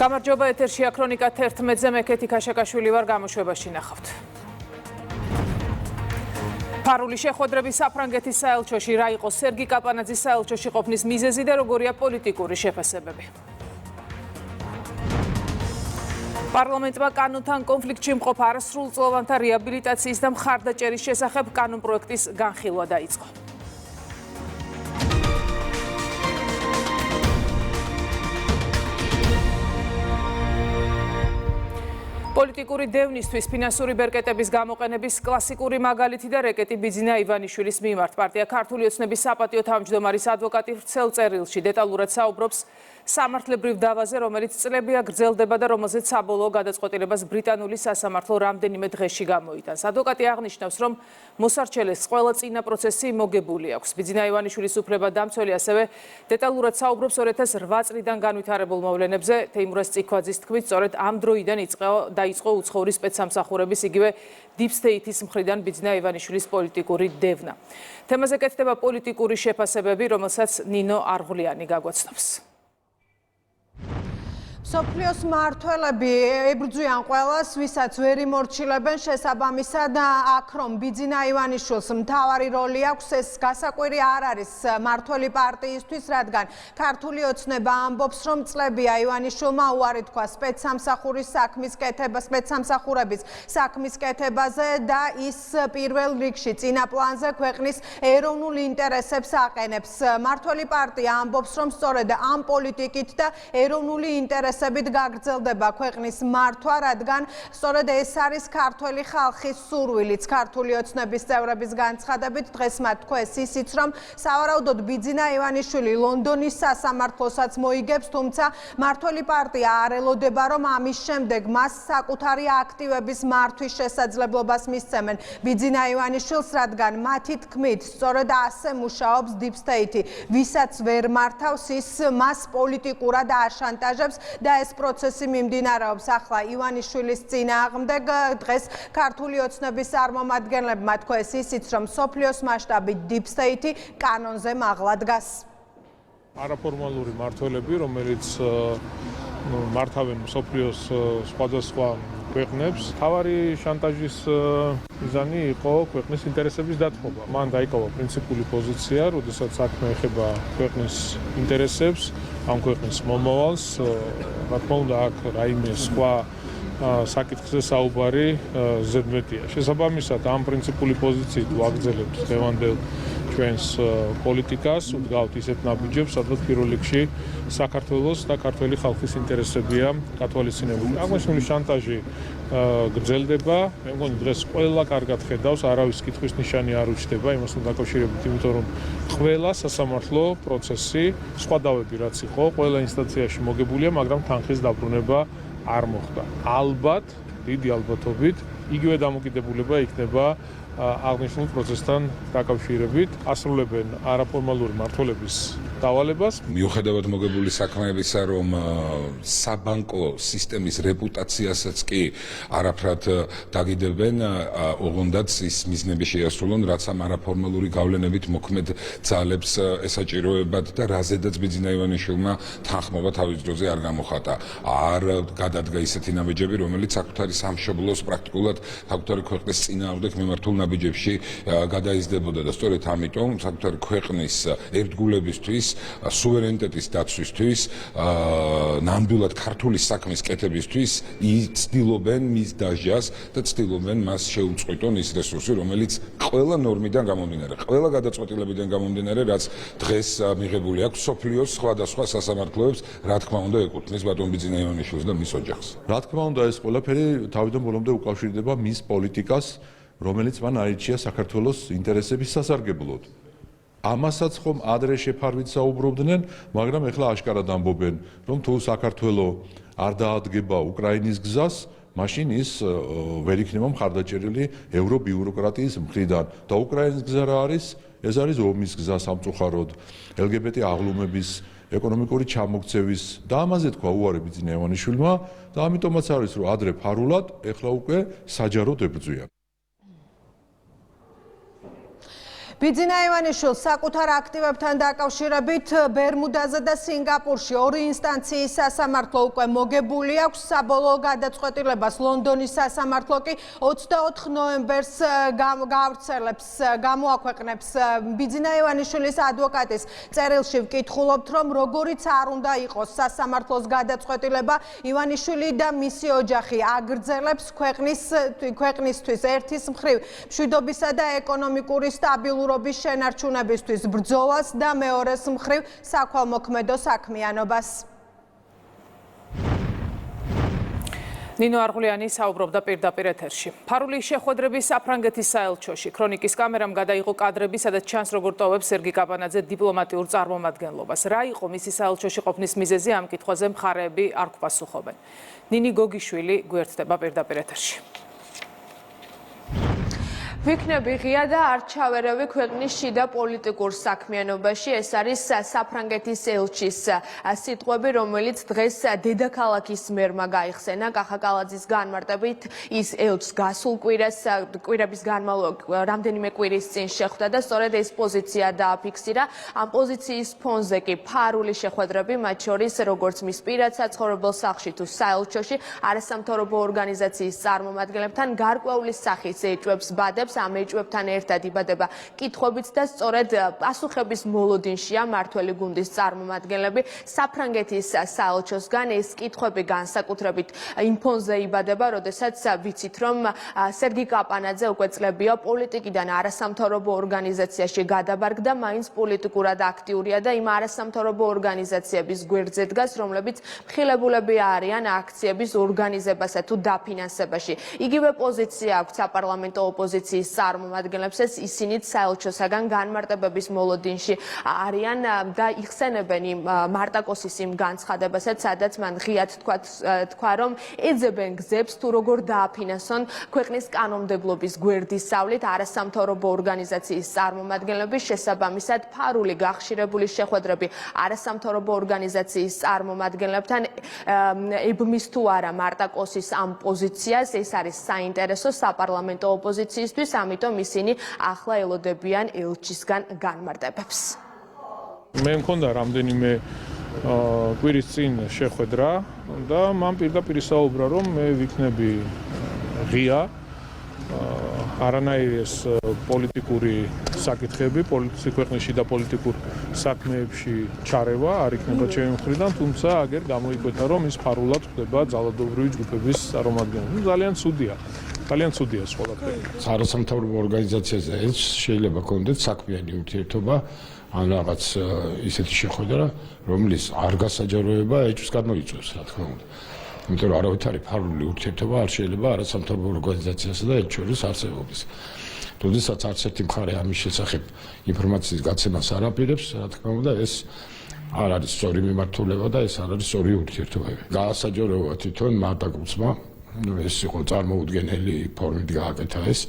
გამარჯობა, ეთერშია ქრონიკა 11-ზე, მე კეთი ქაშაკაშვილი ვარ, გამოშვებაში ნახავთ. ფარული შეხვედრები საფრანგეთის საელჩოში, რა იყო სერგი კაპანაძის საელჩოში ყოფნის მიზეზი და როგორია პოლიტიკური შეფასებები. პარლამენტმა კანონთან კონფლიქტში მყოფ არასრულწლოვანთა რეაბილიტაციის და მხარდაჭერის შესახებ კანონპროექტის განხილვა დაიწყო. პოლიტიკური დევნისთვის ფინანსური ბერკეტების გამოყენების კლასიკური მაგალითი და რეკეტი ბიძინა ივანიშვილის მიმართ პარტია ქართული ოცნების საპატიო თავმჯდომარის ადვოკატი ვრცელ წერილში დეტალურად საუბრობს სამართლებრივ დავაზე, რომელიც წლებია გრძელდება და რომელზეც საბოლოო გადაწყვეტილებას ბრიტანული სასამართლო რამდენიმე დღეში გამოიტანს. ადვოკატი აღნიშნავს, რომ მოსარჩელეს ყველა წინა პროცესი მოგებული აქვს. ბიძინა ივანიშვილის უფლებადამცველი ასევე დეტალურად საუბრობს 2008 წლიდან განვითარებულ მოვლენებზე. თეიმურაზ წიქვაძის თქმით, სწორედ ამ დროიდან დაიწყო უცხოური სპეცსამსახურების იგივე Deep State-ის მხრიდან ბიძინა ივანიშვილის პოლიტიკური დევნა. თემაზე კეთდება პოლიტიკური შეფასებები, რომელსაც ნინო არღლიანი გაგვაცნობს. სოფლიოს მმართველები ებრძვიან ყველას, ვისაც ვერ იმორჩილებენ შესაბამისად აქ რომ ბიძინა ივანიშვილს მთავარი როლი აქვს, ეს გასაკვირი არ არის მმართველი პარტიისთვის, რადგან ქართული ოცნება ამბობს, რომ წლებია ივანიშვილმა უარი თქვა სპეცსამსახურების საქმის კეთებაზე და ის პირველ რიგში წინა პლანზე ქვეყნის ეროვნულ ინტერესებს აყენებს. მმართველი პარტია ამბობს, რომ სწორედ ამ პოლიტიკით და ეროვნული ინტერესებით გაგრძელდება ქვეყნის მართვა, რადგან სწორედ ეს არის ქართველი ხალხის სურვილიც. ქართული ოცნების წევრების განცხადებით დღეს მათ თქვეს ისიც, რომ სავარაუდოდ ბიძინა ივანიშვილი ლონდონის სასამართლოსაც მოიგებს, თუმცა მმართველი პარტია არ ელოდება, რომ ამის შემდეგ მას საკუთარი აქტივების მართვის შესაძლებლობას მისცემენ ბიძინა ივანიშვილს, რადგან მათი თქმით სწორედ ასე მუშაობს Deep State, ვისაც ვერ მართავს, ის მას პოლიტიკურად აშანტაჟებს და ეს პროცესი მიმდინარეობს ახლა ივანიშვილის წინააღმდეგ. დღეს ქართული ოცნების წარმომადგენლებმა თქვეს ისიც, რომ სოფლიოს მასშტაბით Deep State კანონზე მაღლა დგას. არაფორმალური მმართველები, რომელიც მართავენ სოფლიოს სხვადასხვა ქვეყნებს, თავარი შანტაჟის მიზანი იყო ქვეყნის ინტერესების დათმობა. მან დაიკავა პრინციპული პოზიცია, როდესაც საქმე ეხება ქვეყნის ინტერესებს, ამ ქვეყნის მომავალს, რა თქმა უნდა, აქ რაიმე სხვა საკითხზე საუბარი ზედმეტია. შესაბამისად, ამ პრინციპული პოზიციით ვაგრძელებთ დღევანდელ ჩვენს პოლიტიკას, ვდგავთ ისეთ ნაბიჯებს, სადაც პირველ რიგში საქართველოს და ქართველი ხალხის ინტერესებია გათვალისწინებული. აღმოსავლური შანტაჟი გრძელდება, მე მგონი დღეს ყველა კარგად ხედავს, არავის კითხვის ნიშანი არ უჩნდება იმასთან დაკავშირებით, იმიტომ რომ ყველა სასამართლო პროცესი, სხვა დავები რაც იყო, ყველა ინსტანციაში მოგებულია, მაგრამ თანხის დაბრუნება არ მოხდა. ალბათ, დიდი ალბათობით, იგივე დამოკიდებულება იქნება აღნიშნულ პროცესთან დაკავშირებით, ასრულებენ არაფორმალური მმართველების დავალებას. მიუხედავად მოგებული საქმეებისა, რომ საბანკო სისტემის რეპუტაციასაც კი არაფრად დაგიდებენ, ოღონდაც ის მიზნები შეასრულონ, რაც ამ არაფორმალური გავლენებით მოქმედ ძალებს ესაჭიროებათ და რაზედაც ბიძინა ივანიშვილმა თანხმობა თავის დროზე არ გამოხატა. არ გადადგა ისეთი ნაბიჯები, რომელიც საკუთარი სამშობლოს პრაქტიკულად საკუთარი ქვეყნის წინააღმდეგ მიმართულ ნაბიჯებში გადაიზრდებოდა და სწორედ ამიტომ საკუთარი ქვეყნის ერთგულებისთვის, სუვერენიტეტის დაცვისთვის, ნამდვილად ქართული საქმის კეთებისთვის იცდილობენ მის დაჟას და ცდილობენ მას შეუწყვიტონ ის რესურსი, რომელიც ყველა ნორმიდან გამომდინარე, ყველა გადაწყვეტილებიდან გამომდინარე, რაც დღეს მიღებული აქვს სოფლიოს სხვადასხვა სასამართლოებს, რა თქმა უნდა, ეკუთვნის ბატონ ბიძინა ივანიშვილს და მის ოჯახს. რა თქმა უნდა, ეს ყველაფერი თავიდან ბოლომდე უკავშირდება მის პოლიტიკას, რომელიც მან აირჩია საქართველოს ინტერესების სასარგებლოდ. ამასაც ხომ ადრე შეფარვით საუბრობდნენ, მაგრამ ეხლა აშკარად ამბობენ, რომ თუ საქართველო არ დაადგება უკრაინის გზას, მაშინ ის ვერ იქნება მხარდაჭერილი ევრობიუროკრატიის მხრიდან და უკრაინის გზა რა არის? ეს არის ომის გზა სამწუხაროდ, LGBT აღლუმების ეკონომიკური ჩამოქცევის და ამაზე თქვა უარი ბიძინა ივანიშვილმა და ამიტომაც არის, რომ ადრე ფარულად, ეხლა უკვე საჯაროდ ებრძვიან. ბიძინა ივანიშვილს საკუთარ აქტივებთან დაკავშირებით ბერმუდაზე და სინგაპურში ორი ინსტანციის სასამართლო უკვე მოგებული აქვს. საბოლოო გადაწყვეტილებას ლონდონის სასამართლო კი 24 ნოემბერს გამოაქვეყნებს. ბიძინა ივანიშვილის ადვოკატის წერილში ვკითხულობთ, რომ როგორიც არ უნდა იყოს სასამართლოს გადაწყვეტილება, ივანიშვილი და მისი ოჯახი აგრძელებს ქვეყნისთვის ერთის მხრივ მშვიდობისა და ეკონომიკური სტაბილურობის შენარჩუნებისთვის ბრძოლას და მეორეს მხრივ საქველმოქმედო საქმიანობას. ნინო არღულიანი საუბრობდა პირდაპირ ეთერში. ფარულის შეხვედრების საფრანგეთის საელჩოში ქრონიკის კამერამ გადაიღო კადრები, სადაც ჩანს როგორ ტოვებს სერგი კაპანაძე დიპლომატიურ წარმომადგენლობას. რა იყო მისი საელჩოში ყოფნის მიზეზი, ამ კითხვაზე მხარეები არ გვპასუხობენ. ნინი გოგიშვილი გვერდდება პირდაპირ ეთერში. ვიქნები ღია და არ ჩავერავი ქვეყნის შიდა პოლიტიკურ საქმიანობაში. ეს არის საფრანგეთის ელჩის სიტყვები, რომელიც დღეს დედაქალაქის მერმა გაიხსენა. კახაკალაძის განმარტებით ის ელჩს გასულ კვირების განმავლობაში რამდენიმე კვირის წინ შეხვდა და სწორედ ეს პოზიცია დააფიქსირა. ამ პოზიციის ფონზე კი ფარული შეხვედრები, მათ შორის როგორც მის პირად საცხოვრებელ სახლში თუ საელჩოში არასამთავრობო ორგანიზაციის წარმომადგენლებთან გარკვეული სახის ეჭვებს ბადებს. ამ ეჭვებთან ერთად იბადება კითხვებიც და სწორედ პასუხების მოლოდინშია მართველი გუნდის წარმომადგენლები. საფრანგეთის საელჩოსგან ეს კითხვები განსაკუთრებით იმ ფონზე იბადება, როდესაც ვიცით, რომ სერგი კაპანაძე უკვე წლებია პოლიტიკიდან არასამთავრობო ორგანიზაციაში გადაბარგდა, მაინც პოლიტიკურად აქტიურია და იმ არასამთავრობო ორგანიზაციების გვერდზე დგას, რომლებიც მხილებულები არიან აქციების ორგანიზებასა თუ დაფინანსებაში. იგივე პოზიცია აქვს საპარლამენტო ოპოზიციის წარმომადგენლებს, ისინიც საელჩოსაგან განმარტებების მოლოდინში არიან და იხსენებენ იმ მარტაკოსის იმ განცხადებასაც, სადაც მან ღიად თქვა, რომ ეძებენ გზებს თუ როგორ დააფინანსონ ქვეყნის კანონმდებლობის გვერდისავლით არასამთავრობო ორგანიზაციის წარმომადგენლები. შესაბამისად, ფარული გახშირებული შეხვედრები არასამთავრობო ორგანიზაციის წარმომადგენლებთან ებმის თუ არა მარტაკოსის ამ პოზიციას. ეს არის საინტერესო საპარლამენტო ოპოზიციისთვის, ამიტომ ისინი ახლა ელოდებიან ელჩისგან განმარტებებს. მე მქონდა რამდენიმე კვირის წინ შეხვედრა და მან პირდაპირ ისაუბრა, რომ მე ვიქნები ღია არანაირი ეს პოლიტიკური საკითხები, ქვეყნში და პოლიტიკურ საქმეებში ჩარევა არ იქნება ჩემი მხრიდან, თუმცა აგერ გამოიკვეთა, რომ ის ფარულად ხდება ძალადობრივი ჯგუფების წარმომადგენელი. ძალიან ცუდია. ძალიან ცუდია ეს ყველაფერი. არასამთავრობო ორგანიზაციაზე ეს შეიძლება კონდეთ საქმიანი ურთიერთობა, ან რაღაც ისეთი შეხვედრა, რომლის არ გასაჯაროება ეჭვს გამოიწვევს, რა თქმა უნდა. იმიტომ რომ არავითარი ფარული ურთიერთობა არ შეიძლება არასამთავრობო ორგანიზაციასა და ელჩს შორის არსებობის. როდესაც არც ერთი მხარე ამის შესახებ ინფორმაციის გაცემას არ აპირებს, რა თქმა უნდა, ეს არ არის სწორი მიმართულება და ეს არ არის სწორი ურთიერთობები. გასაჯაროება თვითონ მარტაკოსმა ეს იყო წარმოუდგენელი ფორმით გააკეთა ეს.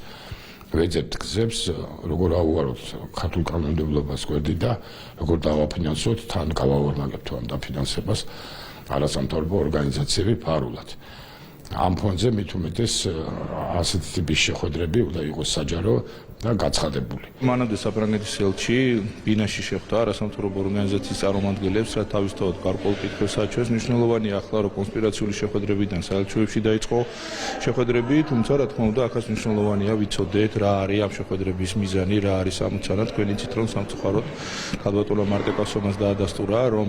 ვეძებთ გზებს, როგორ ავუაროთ ქართულ კანონმდებლობას გვერდით და როგორ დავაფინანსოთ, თან გავავარმაგებთ ამ დაფინანსებას არასამთავრობო ორგანიზაციები ფარულად. ამ ფონზე მით უმეტეს ასეთი ტიპის შეხვედრები უნდა იყოს საჯარო და გაცხადებული. მანამდე საფრანგეთის ელჩი ბინაში შეხვდა არასამთავრობო ორგანიზაციის წარმომადგენლებს, რა თავისთავად გარკვეულ კითხვებს აჩვენეს. მნიშვნელოვანია ახლა, რომ კონსპირაციული შეხვედრებიდან საელჩოებში დაიწყო შეხვედრები, თუმცა რა თქმა უნდა, ახაც მნიშვნელოვანია ვიცოდეთ, რა არის ამ შეხვედრების მიზანი, რა არის ამოცანა. თქვენ იცით, რომ სამწუხაროდ ქალბატონმა მარტაკოსომას დაადასტურა, რომ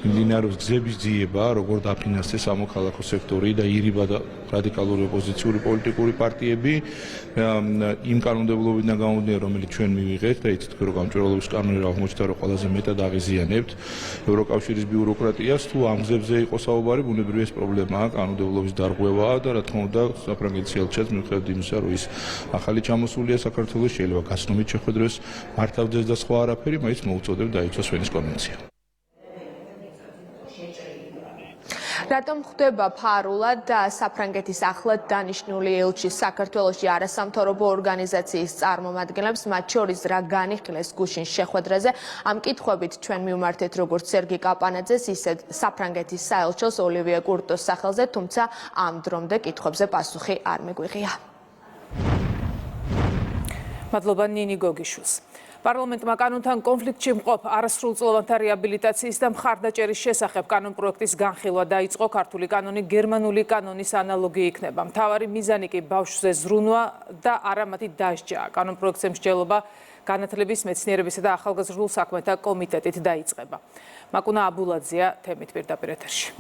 მიმდინარეობს გზების ძიება, როგორ დაფინანსდეს სამოქალაქო სექტორი და ირიბა რადიკალური ოპოზიციური პოლიტიკური პარტიები იმ კანონმდებლობიდან გამომდინარე, რომელიც ჩვენ მივიღეთ და იცით, რომ გამჭვირვალობის კანონი აღმოჩნდა, რომ ყველაზე მეტად აღიზიანებთ ევროკავშირის ბიუროკრატიას. თუ ამ გზებზე იყო საუბარი, ბუნებრივია ეს პრობლემაა, კანონმდებლობის დარღვევაა და რა თქმა უნდა, საფრანგეთის ელჩიც მიუხედავად იმისა, რომ ის ახალი ჩამოსულია საქართველოს, შეიძლება გაცნობით შეხვედრებს მართავდეს და სხვა არაფერი, მაინც მოუწოდებ დაიცვას ვენის კონვენცია. რატომ ხდება ფარულად საფრანგეთის ახლად დანიშნული ელჩი საქართველოში არასამთავრობო ორგანიზაციის წარმომადგენლებს, მათ შორის რა განიხილეს გუშინ შეხვედრაზე? ამ კითხვებით ჩვენ მივმართეთ როგორც სერგი კაპანაძეს, ისე საფრანგეთის საელჩოს ოლივიე კურტოს სახელზე, თუმცა ამ დრომდე კითხვებზე პასუხი არ მიგვიღია. მადლობა ნინი გოგიშვილს. პარლამენტმა კანონთან კონფლიქტში მყოფ არასრულწლოვანთა რეაბილიტაციის და მხარდაჭერის შესახებ კანონპროექტის განხილვა დაიწყო. ქართული კანონი გერმანული კანონის ანალოგი იქნება. მთავარი მიზანი კი ბავშვზე ზრუნვა და არა მათი დასჯა. კანონპროექტზე მსჯელობა განათლების, მეცნიერებისა და ახალგაზრდულ საქმეთა კომიტეტით დაიწყება. მაკუნა აბულაძეა თემით პირდაპირ ეთერში.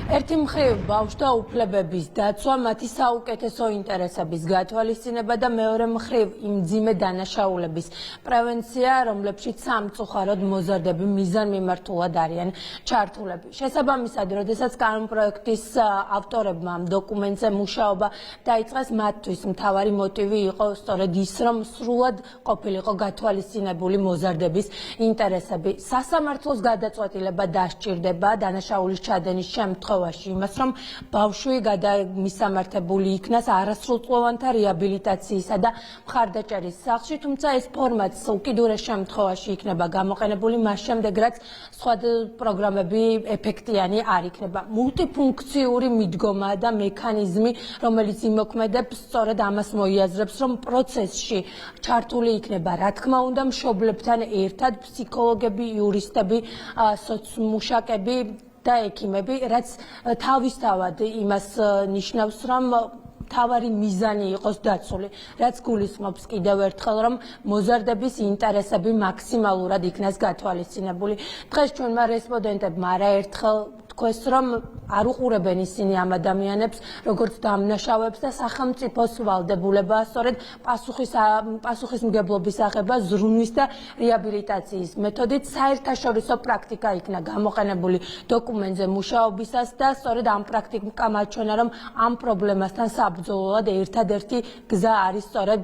ერთი მხრივ ბავშვთა უფლებების დაცვა, მათი საუკეთესო ინტერესების გათვალისწინება და მეორე მხრივ იმ მძიმე დანაშაულების პრევენცია, რომლებშიც სამწუხაროდ მოზარდები მიზანმიმართულად არიან ჩართულები. შესაბამისად, როდესაც კანონპროექტის ავტორებმა ამ დოკუმენტზე მუშაობა დაიწყეს, მათთვის მთავარი მოტივი იყო სწორედ ის, რომ სრულად ყოფილიყო გათვალისწინებული მოზარდების ინტერესები. სასამართლოს გადაწყვეტილება დასჭირდება დანაშაულის ჩადენის შემთხვევაში იმას, რომ ბავშვი მისამართებული იქნას არასრულწლოვანთა რეაბილიტაციისა და მხარდაჭერის სახლში, თუმცა ეს ფორმატს უკიდურეს შემთხვევაში იქნება გამოყენებული მას შემდეგ, რაც სხვა პროგრამები ეფექტიანი არ იქნება. მულტიფუნქციური მიდგომა და მექანიზმი, რომელიც იმოქმედებს, სწორედ ამას მოიაზრებს, რომ პროცესში ჩართული იქნება, რა თქმა უნდა, მშობლებთან ერთად ფსიქოლოგები, იურისტები, სოციმუშაკები და ექიმები, რაც თავისთავად იმას ნიშნავს, რომ მთავარი მიზანი იყოს დაცული, რაც გულისხმობს კიდევ ერთხელ, რომ მოზარდების ინტერესები მაქსიმალურად იქნას გათვალისწინებული. დღეს ჩვენმა რესპონდენტებმა არაერთხელ თქვეს, რომ არ უყურებენ ისინი ამ ადამიანებს, როგორც დამნაშავეებს და სახელმწიფოს ვალდებულებაა სწორედ პასუხისმგებლობის აღება ზრუნვის და რეაბილიტაციის მეთოდით. საერთაშორისო პრაქტიკა იქნა გამოყენებული დოკუმენტზე მუშაობისას და სწორედ ამ პრაქტიკამ აჩვენა, რომ ამ პრობლემასთან საბრძოლოდ ერთადერთი გზა არის სწორედ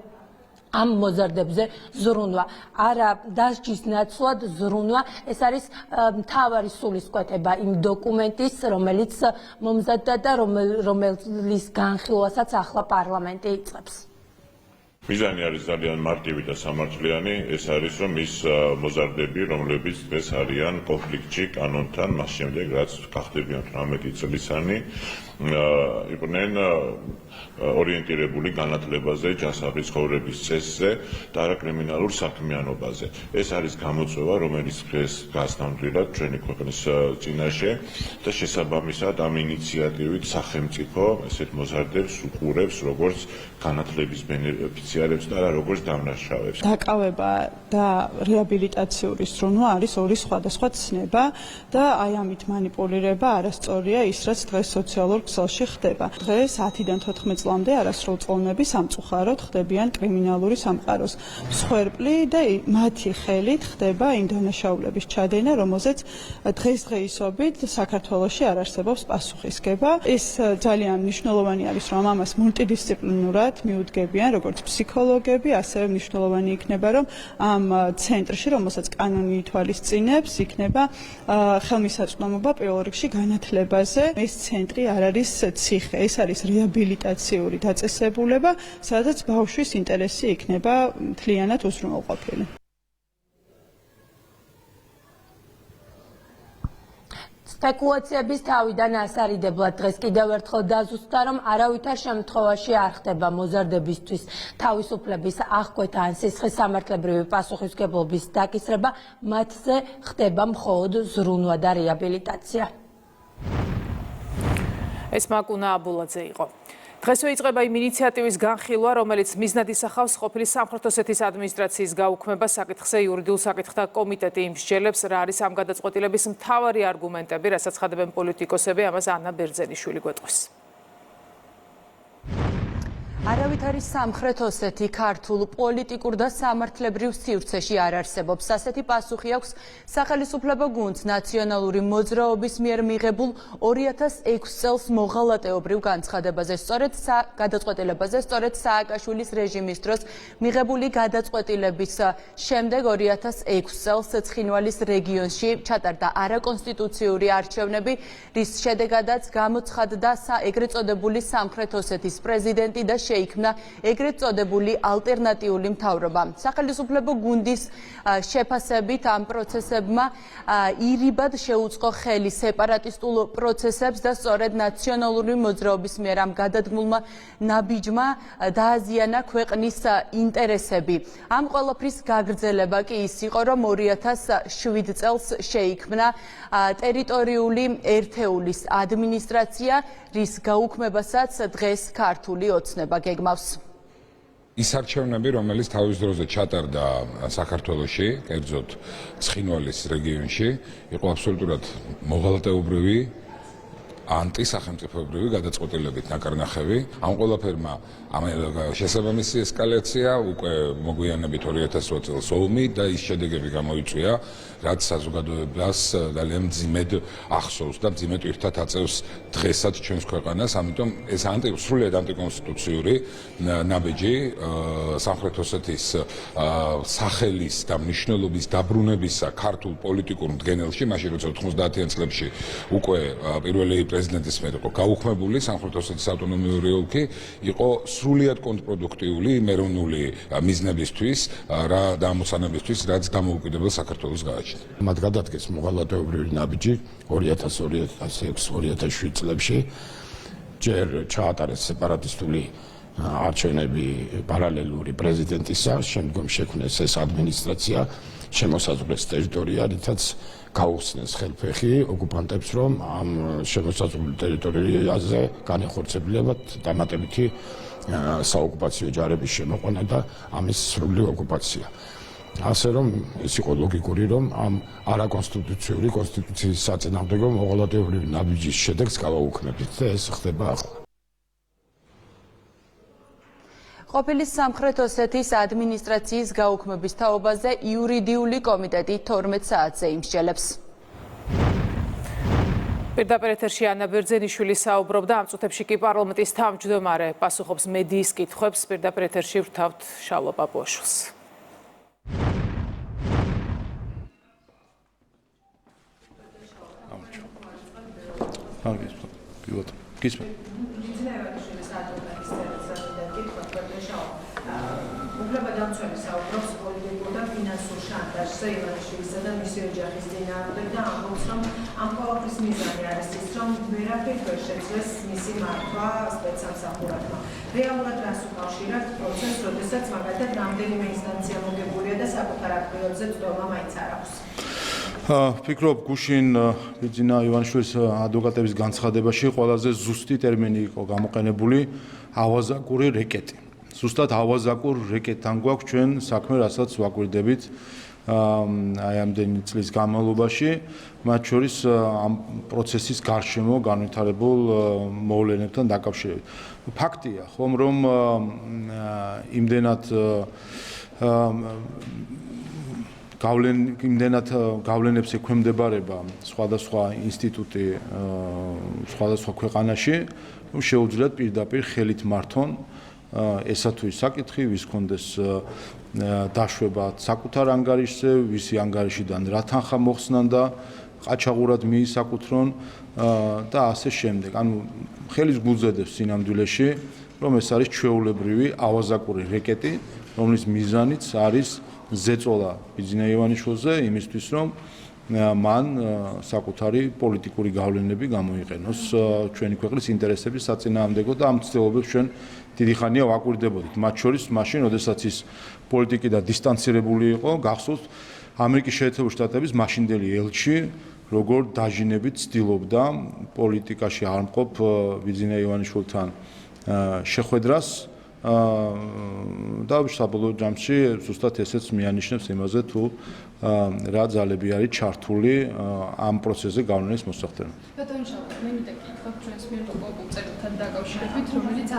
ამ მოზარდებზე ზრუნვა. არა დასჯის ნაცვლად ზრუნვა, ეს არის მთავარი სულისკვეთება იმ დოკუმენტის, რომელიც მომზადდა და რომელის განხილვასაც ახლა პარლამენტი იწყებს. მიზანი არის ძალიან მარტივი და სამართლიანი, ეს არის, რომ ის მოზარდები, რომლებიც დღეს არიან კონფლიქტში კანონთან, მას შემდეგ, რაც გახდებიან 18 წლისანი, იყვნენ ორიენტირებული განათლებაზე, ჯანსაღი ცხოვრების წესზე და არა კრიმინალურ საქმიანობაზე. ეს არის გამოწვევა, რომელიც დღეს დგას ნამდვილად ჩვენი ქვეყნის წინაშე და შესაბამისად ამ ინიციატივით სახელმწიფო ესეთ მოზარდებს უყურებს როგორც განათლების ბენეფიციარებს და არა როგორც დამნაშავეებს. დაკავება და რეაბილიტაციური ზრუნვა არის ორი სხვადასხვა ცნება და აი ამით манипуლირება არასწორია ის, რაც დღეს სოციალურ ქსელში ხდება. დღეს 10-დან 14 წლამდე არასრულწლოვნები სამწუხაროდ ხდებიან კრიმინალური სამყაროს მსხვერპლი და მათი ხელით ხდება იმ დანაშაულების ჩადენა, რომელზეც დღესდღეობით საქართველოში არ არსებობს პასუხისგება. ეს ძალიან მნიშვნელოვანი არის, რომ ამას მულტიდისციპლინურად მიუდგებიან როგორც ფსიქოლოგები, ასევე მნიშვნელოვანი იქნება, რომ ამ ცენტრში, რომელსაც კანონი ითვალისწინებს, იქნება ხელმისაწვდომობა პირველ რიგში განათლებაზე. ეს ცენტრი არ არის ციხე, ეს არის რეაბილიტაციური დაწესებულება, სადაც ბავშვის ინტერესი იქნება მთლიანად უზრუნველყოფილი. სპეკულაციების თავიდან ასარიდებლად დღეს კიდევ ერთხელ დაზუსტდა, რომ არავითარ შემთხვევაში არ ხდება მოზარდებისთვის თავისუფლების აღკვეთა ან სისხლის სამართლებრივი პასუხისმგებლობის დაკისრება, მათზე ხდება მხოლოდ ზრუნვა და რეაბილიტაცია. ეს მაკუნა აბულაძე იყო. დღესვე იწყება იმ ინიციატივის განხილვა, რომელიც მიზნად ისახავს ყოფილი სამხრეთ ოსეთის ადმინისტრაციის გაუქმებას. საკითხზე იურიდიულ საკითხთა კომიტეტი იმსჯელებს, რა არის ამ გადაწყვეტილების მთავარი არგუმენტები, რასაც ხდებენ პოლიტიკოსები, ამას ანა ბერძენიშვილი გვეტყვის. არავითარი სამხრეთ ოსეთი ქართულ პოლიტიკურ და სამართლებრივ სივრცეში არ არსებობს. ასეთი პასუხი აქვს სახელისუფლებო გუნდს ნაციონალური მოძრაობის მიერ მიღებულ 2006 წელს მოღალატეობრივ განცხადებაზე. სწორედ სააკაშვილის რეჟიმის დროს მიღებული გადაწყვეტილების შემდეგ 2006 წელს ცხინვალის რეგიონში ჩატარდა არაკონსტიტუციური არჩევნები, რის შედეგადაც გამოცხადდა ეგრეთ წოდებული სამხრეთ ოსეთის პრეზიდენტი და შეიქმნა ეგრეთ წოდებული ალტერნატიული მთავრობა. სახელმწიფო გუნდის შეფასებით ამ პროცესებმა ირიბად შეუწყო ხელი სეპარატისტულ პროცესებს და სწორედ ნაციონალური მოძრაობის მიერ ამ გადადგმულმა ნაბიჯმა დააზიანა ქვეყნის ინტერესები. ამ ყველაფრის გაგრძელება კი ის იყო, რომ 2007 წელს შეიქმნა ტერიტორიული ერთეულის ადმინისტრაცია, რის გაუქმებასაც დღეს ქართული ოცნება გეგმავს. ის არჩევნები, რომელიც თავის დროზე ჩატარდა საქართველოში, კერძოდ ცხინვალის რეგიონში, იყო აბსოლუტურად მოღალატეობრივი, ანტისახელმწიფოებრივი გადაწყვეტილებით ნაკარნახევი. ამ ყველაფერმა შესაბამისი ესკალაცია უკვე მოგვიანებით 2008 წელს ომი და ის შედეგები გამოიწვია, რაც საზოგადოებას ძალიან მძიმედ ახსოვს და მძიმე ტვირთად აწევს დღესაც ჩვენს ქვეყანას. ამიტომ ეს სრულიად ანტიკონსტიტუციური ნაბიჯი სამხრეთ ოსეთის სახელის და მნიშვნელობის დაბრუნებისა ქართულ პოლიტიკურ მდგენელში, მაშინ როცა 90-იან წლებში უკვე პირველი პრეზიდენტის მიერ იყო გაუქმებული სამხრეთ ოსეთის ავტონომიური ოლქი, იყო სრულიად კონტრპროდუქტიული მეროვნული მიზნებისთვის და ამოცანებისთვის, რაც დამოუკიდებელ საქართველოს გააჩნია. მათ გადადგეს მოღალატეობრივი ნაბიჯი 2000, 2006, 2007 წლებში. ჯერ ჩაატარეს სეპარატისტული არჩევნები პარალელური პრეზიდენტისა, შემდგომ შექმნეს ეს ადმინისტრაცია, შემოსაზღვრეს ტერიტორია, რითაც გაუხსნეს ხელფეხი ოკუპანტებს, რომ ამ შემოსაზღვრულ ტერიტორიაზე განეხორციელებათ დამატებითი საოკუპაციო ჯარების შემოყვანა და ამის სრული ოკუპაცია. ასე რომ ის იყო ლოგიკური, რომ ამ არაკონსტიტუციური კონსტიტუციის საწინააღმდეგო მოღალატეობრივი ნაბიჯის შედეგს გავაუქმებით და ეს ხდება ახლა. ყოფილი სამხრეთ ოსეთის ადმინისტრაციის გაუქმების თაობაზე იურიდიული კომიტეტი 12 საათზე იმსჯელებს. პირდაპირ ეთერში ანა ბერძენიშვილი საუბრობდა, ამ წუთებში კი პარლამენტის თავმჯდომარე პასუხობს მედიის კითხვებს. პირდაპირ ეთერში ვრთავთ შალვა პაპუაშვილს. დამცველი საუბრობს პოლიტიკურ და ფინანსურ შანტაჟზე ივანიშვილისა და მისი ოჯახის წინააღმდეგ და ამბობს, რომ ამ ყველაფრის მიზანი არის ის, რომ ვერაფერ ვერ შეძლეს მისი მართვა სპეცსამსახურებმა. რეალურად რას უკავშირებთ პროცესს, როდესაც მაგალითად რამდენიმე ინსტანცია მოგებულია და საკუთარ აქტივებზე წვდომა მაინც არ აქვს? ფიქრობ, გუშინ ბიძინა ივანიშვილის ადვოკატების განცხადებაში ყველაზე ზუსტი ტერმინი იყო გამოყენებული ავაზაკური რეკეტი. ზუსტად ავაზაკურ რეკეტთან გვაქვს ჩვენ საქმე, რასაც ვაკვირდებით აი ამდენი წლის განმავლობაში, მათ შორის ამ პროცესის გარშემო განვითარებულ მოვლენებთან დაკავშირებით. ფაქტია, ხომ, რომ იმდენად გავლენებს ექვემდებარება სხვადასხვა ინსტიტუტი სხვადასხვა ქვეყანაში, შეუძლიათ პირდაპირ ხელით მართონ ესა თუ ის საკითხი, ვის კონდეს დაშვება საკუთარ ანგარიშზე, ვისი ანგარიშიდან რა თანხა მოხსნან და ყაჩაღურად მიისაკუთრონ და ასე შემდეგ. ანუ ხელის გულზედებს სინამდვილეში, რომ ეს არის ჩვეულებრივი ავაზაკური რეკეტი, რომლის მიზანიც არის ზეწოლა ბიძინა ივანიშვილზე იმისთვის, რომ მან საკუთარი პოლიტიკური გავლენები გამოიყენოს ჩვენი ქვეყნის ინტერესების საწინააღმდეგო და ამ ცდილობებს ჩვენ დიდი ხანია ვაკვირდებოდით. მათ შორის მაშინ, როდესაც ის პოლიტიკიდან დისტანცირებული იყო, გახსოვთ ამერიკის შეერთებული შტატების მაშინდელი ელჩი, როგორ დაჟინებით ცდილობდა პოლიტიკაში არ მყოფ ბიძინა ივანიშვილთან შეხვედრას და საბოლოო ჯამში ზუსტად ესეც მიანიშნებს იმაზე, თუ რა ძალები არის ჩართული ამ პროცესზე გავლენის მოსახდენად. ბატონო შალვა, მე მინდა გითხრათ ჩვენს მიერ ყოფილ წერილთან დაკავშირებით, რომელიც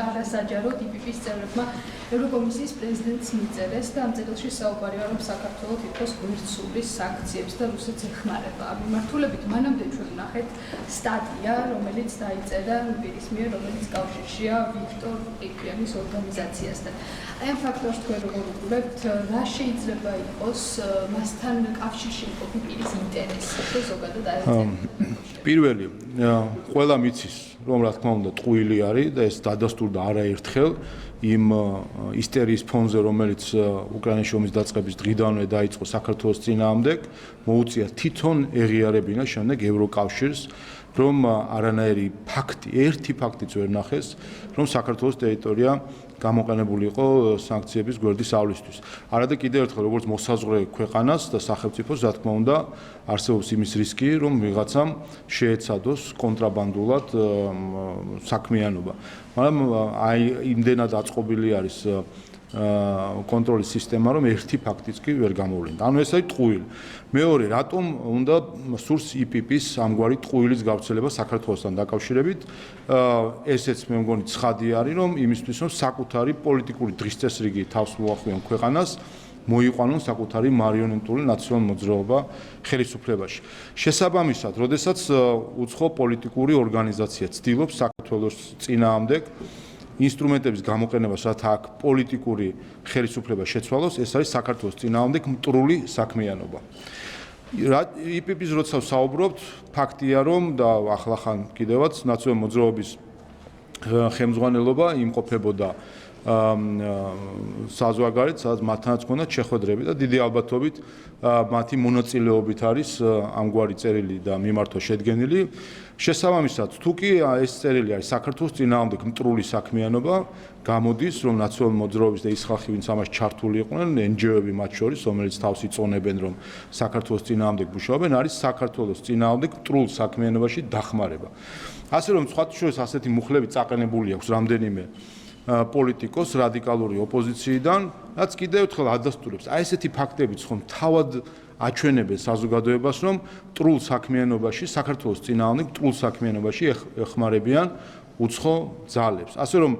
არასაჯაროდ იპიპის წევრებმა ევროკომისიის პრეზიდენტს მიწერეს და ამ წერილში საუბარია, რომ საქართველო თითქოს გვერდსულის სანქციებს და რუსეთს ეხმარება. ამ მიმართულებით მანამდე ჩვენ ვნახეთ სტატია, რომელიც დაიწერა პირის მიერ, რომელიც კავშირშია ვიქტორ ყიფიანის ორგანიზაციასთან. აი ამ ფაქტორს თქვენ როგორ უყურებთ, რა შეიძლება იყოს მასთან კავშირში მყოფი პირის ინტერესი და ზოგადად პირველი, ყველა მიცის, რომ რა თქმა უნდა ტყუილი არის და ეს დადასტურდა არაერთხელ იმ ისტერიის ფონზე, რომელიც უკრაინის ომის დაწყების დღიდანვე დაიწყო საქართველოს წინააღმდეგ, მოუწია თვითონ ეღიარებინა შემდეგ ევროკავშირს, რომ არანაირი ფაქტი, ერთი ფაქტიც ვერ ნახეს, რომ საქართველოს ტერიტორია გამოყენებული იყო სანქციების გვერდისავლისთვის. არადა კიდევ ერთხელ როგორც მოსაზღვრე ქვეყანას და სახელმწიფოს, რა თქმა უნდა, არსებობს იმის რისკი, რომ ვიღაცამ შეეცადოს კონტრაბანდულად საქმიანობა. მაგრამ აი იმდენად აწყობილი არის კონტროლის სისტემა, რომ ერთი ფაქტიც კი ვერ გამოვლინდა. ანუ ეს არის ტყუილი. მეორე, რატომ უნდა სურს IPP-ის ამგვარი ტყუილის გავრცელება საქართველოსთან დაკავშირებით? ესეც მე მგონი ცხადი არის, რომ იმისთვის, რომ საკუთარი პოლიტიკური დღისწესრიგი თავს მოახვიონ ქვეყანას, მოიყვანონ საკუთარი მარიონეტული ნაციონალური მოძრაობა ხელისუფლებაში. შესაბამისად, როდესაც უცხო პოლიტიკური ორგანიზაცია ცდილობს საქართველოს წინააღმდეგ ინსტრუმენტების გამოყენებას, რათა აქ პოლიტიკური ხელისუფლება შეცვალოს, ეს არის საქართველოს წინააღმდეგ მტრული საქმიანობა. IPP-ის როცა საუბრობთ, ფაქტია, რომ და ახლახან კიდევაც ნაციონალური მოძრაობის ხელმძღვანელობა იმყოფებოდა საზღვარგარეთ, სადაც მათთანაც ჰქონდათ შეხვედრები და დიდი ალბათობით მათი მონაწილეობით არის ამგვარი წერილი და მიმართვა შედგენილი. შესაბამისად, თუ კი ეს წერილი არის საქართველოს წინააღმდეგ მტრული საქმიანობა, გამოდის, რომ ნაციონალური მოძრაობის და ის ხალხი, ვინც ამას ჩართული იყვნენ, NGO-ები მათ შორის, რომელიც თავს იწონებენ, რომ საქართველოს წინააღმდეგ მუშაობენ, არის საქართველოს წინააღმდეგ მტრულ საქმიანობაში დახმარება. ასე რომ სხვათა შორის ასეთი მუხლები წაყენებული აქვს რამდენიმე პოლიტიკოს რადიკალური ოპოზიციიდან, რაც კიდევ ერთხელ ადასტურებს. აი ესეთი ფაქტებიც ხომ თავად აჩვენებენ საზოგადოებას, რომ მტრულ საქმიანობაში, საქართველოს წინააღმდეგ მტრულ საქმიანობაში ეხმარებიან უცხო ძალებს. ასე რომ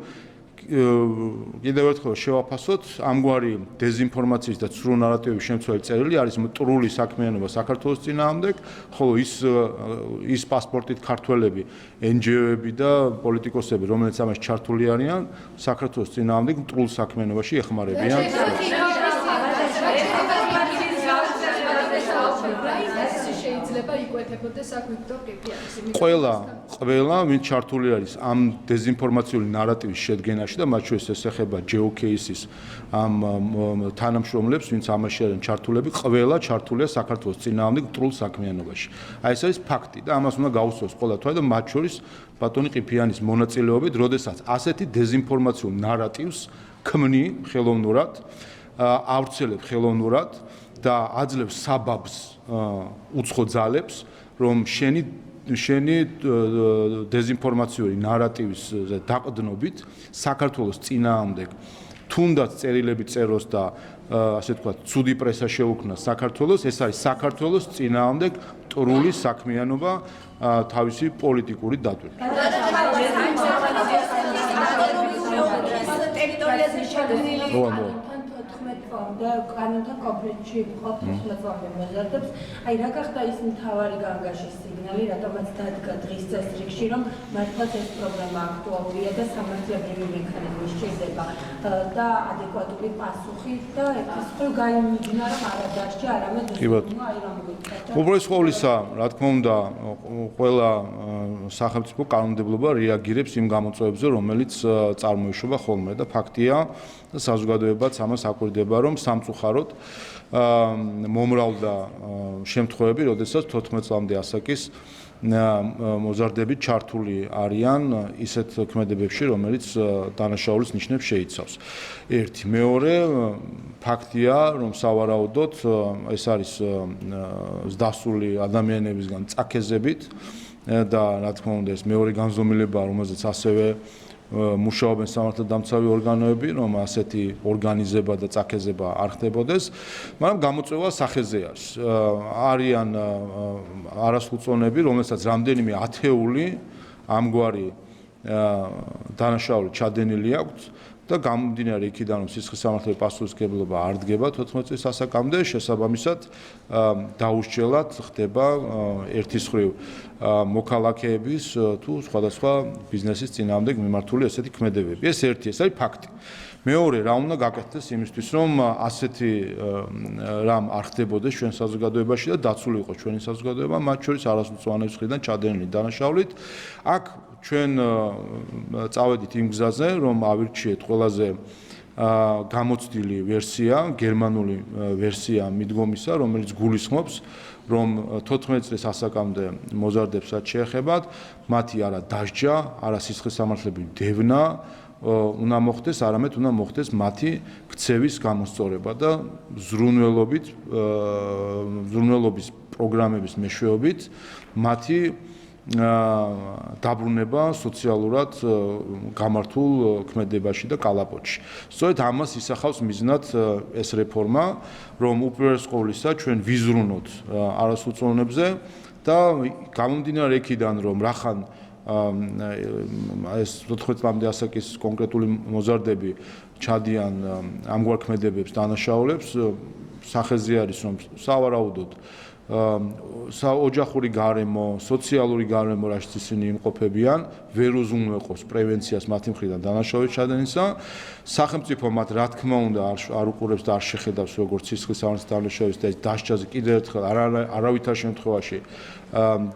კიდევ ერთხელ შევაფასოთ, ამგვარი დეზინფორმაციის და ცრუ ნარატივების შემცველი წერილი არის მტრული საქმიანობა საქართველოს წინააღმდეგ, ხოლო ის პასპორტით ქართველები, NGO-ები და პოლიტიკოსები, რომელიც ამას ჩართული არიან, საქართველოს წინააღმდეგ მტრულ საქმიანობაში ეხმარებიან. ყველა ვინც ჩართული არის ამ დეზინფორმაციული ნარატივის შედგენაში და მათ შორის ეს ეხება GeoCase-ის ამ თანამშრომლებს, ვინც ამაში არიან ჩართულები, ყველა ჩართულია საქართველოს წინააღმდეგ მტრულ საქმიანობაში. აი ეს არის ფაქტი და ამას უნდა გაუსწროს ყველა თვალე და მათ შორის ბატონი ყიფიანის მონაწილეობით, როდესაც ასეთი დეზინფორმაციულ ნარატივს ქმნი ხელოვნურად, ავრცელებ ხელოვნურად და აძლევს საბაბს უცხო ძალებს, რომ შენი დეზინფორმაციული ნარატივის დაყდნობით საქართველოს წინააღმდეგ თუნდაც წერილები წეროს და ასე თქვა ცუდი პრესა შეუქმნას საქართველოს, ეს არის საქართველოს წინააღმდეგ მტრული საქმიანობა თავისი პოლიტიკური დატვირთვით. და კანონთან კონფლიქტში მყოფ 14 წლამდე მოზარდებს. აი რა გახდა ის მთავარი განგაშის სიგნალი, რატომაც დადგა დღის წესრიგში, რომ მართლაც ეს პრობლემა აქტუალურია და სამართლებრივი მექანიზმი სჭირდება და ადეკვატური პასუხი და ერთის მხრივ გაიმიჯნა, რომ არა დასჭა, არამედ აი რომ გიქცეთ. უბრალოდ ყოვლისა, რა თქმა უნდა, ყველა სახელმწიფო კანონმდებლობა რეაგირებს იმ გამოწვევებზე, რომელიც წარმოიშობა ხოლმე და ფაქტია, საზოგადოებაც ამას აკვირდება, რომ სამწუხაროდ მომრავლდა შემთხვევები, როდესაც 14 წლამდე ასაკის მოზარდები ჩართული არიან ისეთ ქმედებებში, რომელიც დანაშაულის ნიშნებს შეიცავს. ერთი, მეორე, ფაქტია, რომ სავარაუდოდ ეს არის ზრდასრული ადამიანებისგან წაქეზებით და რა თქმა უნდა ეს მეორე განზომილება, რომელზეც ასევე მუშაობენ სამართალდამცავი ორგანოები, რომ ასეთი ორგანიზება და წაქეზება არ ხდებოდეს, მაგრამ გამოწვევა სახეზე არის. არიან არასრულწლოვნები, რომელსაც რამდენიმე ათეული ამგვარი დანაშაული ჩადენილი აქვს და გამომდინარე იქიდან რომ სისხლის სამართლების პასუხისმგებლობა არ დგება 14 წლის ასაკამდე შესაბამისად დაუსჯელად ხდება ერთის მხრივ მოქალაქეების თუ სხვადასხვა ბიზნესის წინააღმდეგ მიმართული ესეთი ქმედებები. ეს ერთი, ეს არის ფაქტი. მეორე, რა უნდა გაკეთდეს იმისთვის, რომ ასეთი რამ არ ხდებოდეს ჩვენ საზოგადოებაში და დაცული იყოს ჩვენი საზოგადოება, მათ შორის არასრულწლოვანების მხრიდან ჩადენილი დანაშაულით. აქ ჩვენ წავედით იმ გზაზე, რომ ავირჩიეთ ყველაზე გამოცდილი ვერსია, გერმანული ვერსია მიდგომისა, რომელიც გულისხმობს, რომ 14 წლის ასაკამდე მოზარდებს რაც შეეხებათ, მათი არა დასჯა, არა სისხლის სამართლების დევნა უნდა მოხდეს, არამედ უნდა მოხდეს მათი ქცევის გამოსწორება და ზრუნველობის პროგრამების მეშვეობით მათი დაბრუნება სოციალურად გამართულ ქმედებაში და კალაპოტში. სწორედ ამას ისახავს მიზნად ეს რეფორმა, რომ უპირველეს ყოვლისა ჩვენ ვიზრუნოთ არასრულწლოვანებზე და გამომდინარე იქიდან, რომ რახან ეს 14 წლამდე ასაკის კონკრეტული მოზარდები ჩადიან ამგვარ ქმედებებს დანაშაულებს, სახეზე არის რომ სავარაუდოდ ოჯახური გარემო, სოციალური გარემო, რაშიც ისინი იმყოფებიან, ვერ უზრუნველყოფს პრევენციას მათი მხრიდან დანაშაულების ჩადენისა. სახელმწიფო მათ რა თქმა უნდა არ უყურებს და არ შეხედავს როგორც სისხლის სამართლის დანაშაულებს და ეს დასჯაზე კიდევ ერთხელ არავითარ შემთხვევაში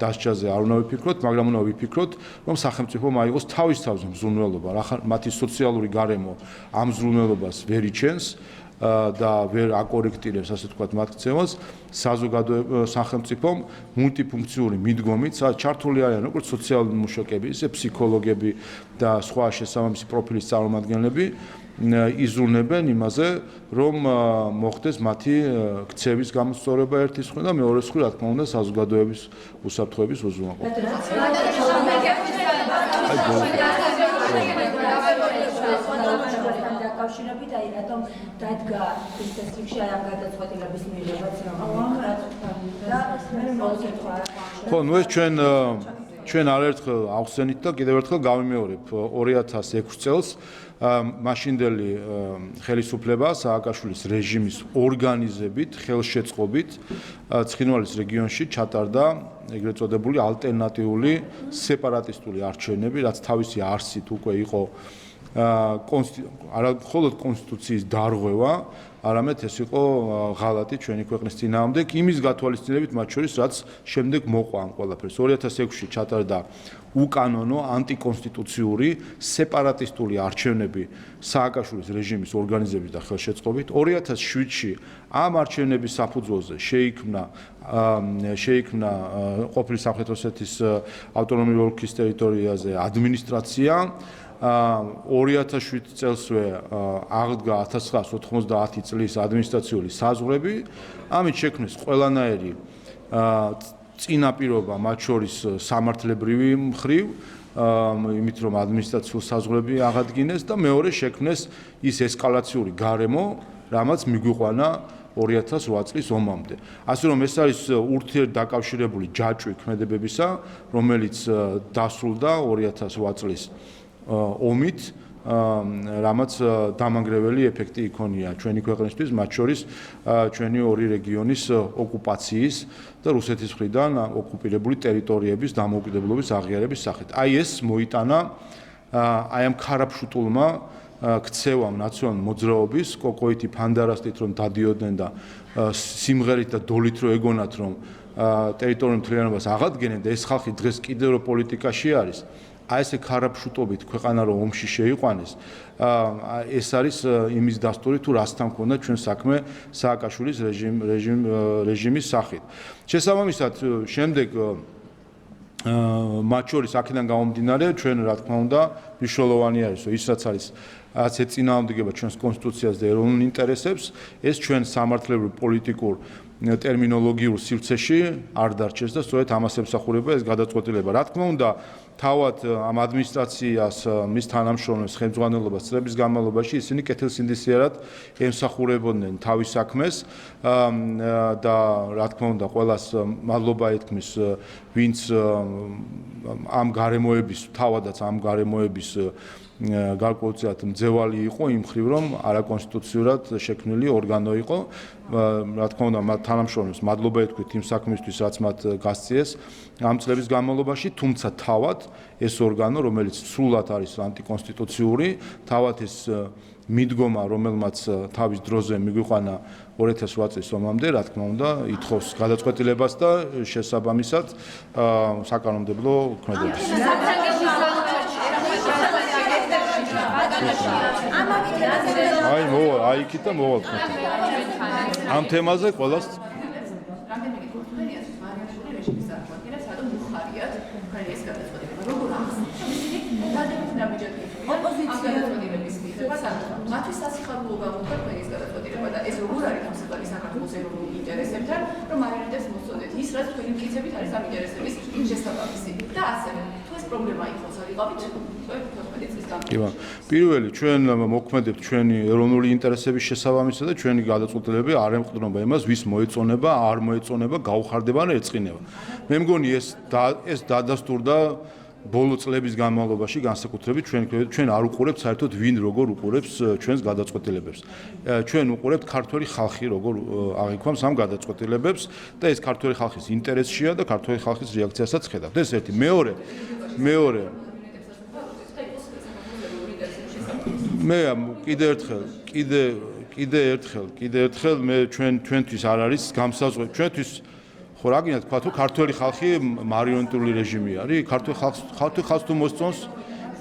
დასჯაზე არ უნდა ვიფიქროთ, მაგრამ უნდა ვიფიქროთ, რომ სახელმწიფომ აიღოს თავის თავზე მზრუნველობა, მათი სოციალური გარემო ამ მზრუნველობას ვერ იჩენს და ვერ აკორექტირებს, ასე ვთქვათ, მათ ქცევას, სახელმწიფომ მულტიფუნქციური მიდგომით, ჩართული არიან როგორც სოციალური მუშაკები, ისე ფსიქოლოგები და სხვა შესაბამისი პროფილის წარმომადგენლები იზრუნებენ იმაზე, რომ მოხდეს მათი ქცევის გამოსწორება ერთის მხრივ და მეორეს მხრივ, რა თქმა უნდა, საზოგადოების უსაფრთხოების უზრუნველყოფა. კავშირებით აი რატომ დადგა ის წესრიგში აი ამ გადაწყვეტილების მიღებაც ხო, ნუ ეს ჩვენ არაერთხელ ავხსენით და კიდევ ერთხელ გავიმეორებ 2006 წელს მაშინდელი ხელისუფლება სააკაშვილის რეჟიმის ორგანიზებით, ხელშეწყობით ცხინვალის რეგიონში ჩატარდა ეგრეთ წოდებული ალტერნატიული სეპარატისტული არჩევნები, რაც თავისი არსით უკვე იყო არა მხოლოდ კონსტიტუციის დარღვევა, არამედ ეს იყო ღალატი ჩვენი ქვეყნის წინააღმდეგ, იმის გათვალისწინებით მათ შორის, რაც შემდეგ მოყვა ამ ყველაფერს. 2006-ში ჩატარდა უკანონო ანტიკონსტიტუციური სეპარატისტული არჩევნები სააკაშვილის რეჟიმის ორგანიზებით და ხელშეწყობით. 2007-ში ამ არჩევნების საფუძველზე შეიქმნა ყოფილი სამხრეთ ოსეთის ავტონომიური ოლქის ტერიტორიაზე ადმინისტრაცია. 2007 წელსვე აღდგა 1990 წლის ადმინისტრაციული საზღვრები, ამით შექმნეს ყველანაირი წინაპირობა მათ შორის სამართლებრივი მხრივ, იმით რომ ადმინისტრაციულ საზღვრები აღადგინეს და მეორე შექმნეს ის ესკალაციური გარემო, რამაც მიგვიყვანა 2008 წლის ომამდე. ასე რომ ეს არის ურთიერთდაკავშირებული ჯაჭვი ქმედებებისა, რომელიც დასრულდა 2008 წლის ომით, რამაც დამანგრეველი ეფექტი იქონია ჩვენი ქვეყნისთვის, მათ შორის ჩვენი ორი რეგიონის ოკუპაციის და რუსეთის მხრიდან ოკუპირებული ტერიტორიების დამოუკიდებლობის აღიარების სახით. აი ეს მოიტანა აი ამ ქარაფშუტულმა ქცევამ ნაციონალურ მოძრაობის კოკოითი ფანდარასტით რომ დადიოდნენ და სიმღერით და დოლით რო ეგონათ რომ ტერიტორიულ მთლიანობას აღადგენენ და ეს ხალხი დღეს კიდევ რო პოლიტიკაში არის, აი ესე ქარაფშუტობით ქვეყანა რომ ომში შეიყვანეს, ეს არის იმის დასტური თუ რასთან ქონდა ჩვენ საქმე სააკაშვილის რეჟიმის სახით. შესაბამისად, შემდეგ მათ შორის აქედან გამომდინარე ჩვენ რა თქმა უნდა მნიშვნელოვანი არის რომ ის რაც არის რაც ეწინააღმდეგება ჩვენს კონსტიტუციას და ეროვნულ ინტერესებს, ეს ჩვენ სამართლებრივ პოლიტიკურ ტერმინოლოგიურ სივრცეში არ დარჩეს და სწორედ ამას ემსახურება ეს გადაწყვეტილება. რა თქმა უნდა, თავად ამ ადმინისტრაციას, მის თანამშრომლებს, ხელმძღვანელობას წლების განმავლობაში ისინი კეთილსინდისიერად ემსახურებოდნენ თავის საქმეს და რა თქმა უნდა, ყველას მადლობა ეთქმის, ვინც ამ გარემოების, თავადაც ამ გარემოების გარკვეულწილად მძევალი იყო იმ მხრივ, რომ არაკონსტიტუციურად შექმნილი ორგანო იყო. რა თქმა უნდა, მათ თანამშრომლებს მადლობა ეთქვით იმ საქმისთვის, რაც მათ გასწიეს ამ წლების განმავლობაში, თუმცა თავად ეს ორგანო, რომელიც სრულად არის ანტიკონსტიტუციური, თავად ეს მიდგომა, რომელმაც თავის დროზე მიგვიყვანა 2008 წლის ომამდე, რა თქმა უნდა, ითხოვს გადაწყვეტილებას და შესაბამისად საკანონმდებლო ქმედებას. აი, აი იქით და მოვალ. ამ თემაზე ყველას მათი სასიხარულო გამოდგა თქვენის გადაწყვეტილება და ეს როგორ არის გამოსაყარი საქართველოს ეროვნულ ინტერესებთან, რომ მარიონეტებს მოსწოდეთ ის, რაც თქვენი მტკიცებით არის ამ ინტერესების შესაბამისი. და ასევე, თუ ეს პრობლემა იყოს, არიყავით 15 წლის განმავლობაში. პირველი, ჩვენ მოქმედებთ ჩვენი ეროვნული ინტერესების შესაბამისად და ჩვენი გადაწყვეტილებები არ ემყრდნობა იმას, ვის მოეწონება, არ მოეწონება, გაუხარდება ან ეწყინება. მე მგონი ეს დადასტურდა ბოლო წლების განმავლობაში განსაკუთრებით ჩვენ არ უყურებთ საერთოდ ვინ როგორ უყურებს ჩვენს გადაწყვეტილებებს. ჩვენ უყურებთ ქართველი ხალხი როგორ აღიქვამს ამ გადაწყვეტილებებს და ეს ქართველი ხალხის ინტერესშია და ქართველი ხალხის რეაქციასაც ხედავთ. ეს ერთი. მეორე მე კიდე ერთხელ მე ჩვენთვის არ არის გამსაზღვრელი ჩვენთვის ხო რა გინდა თქვა თუ ქართველი ხალხი მარიონეტული რეჟიმი არის ქართველ ხალხს თუ მოსწონს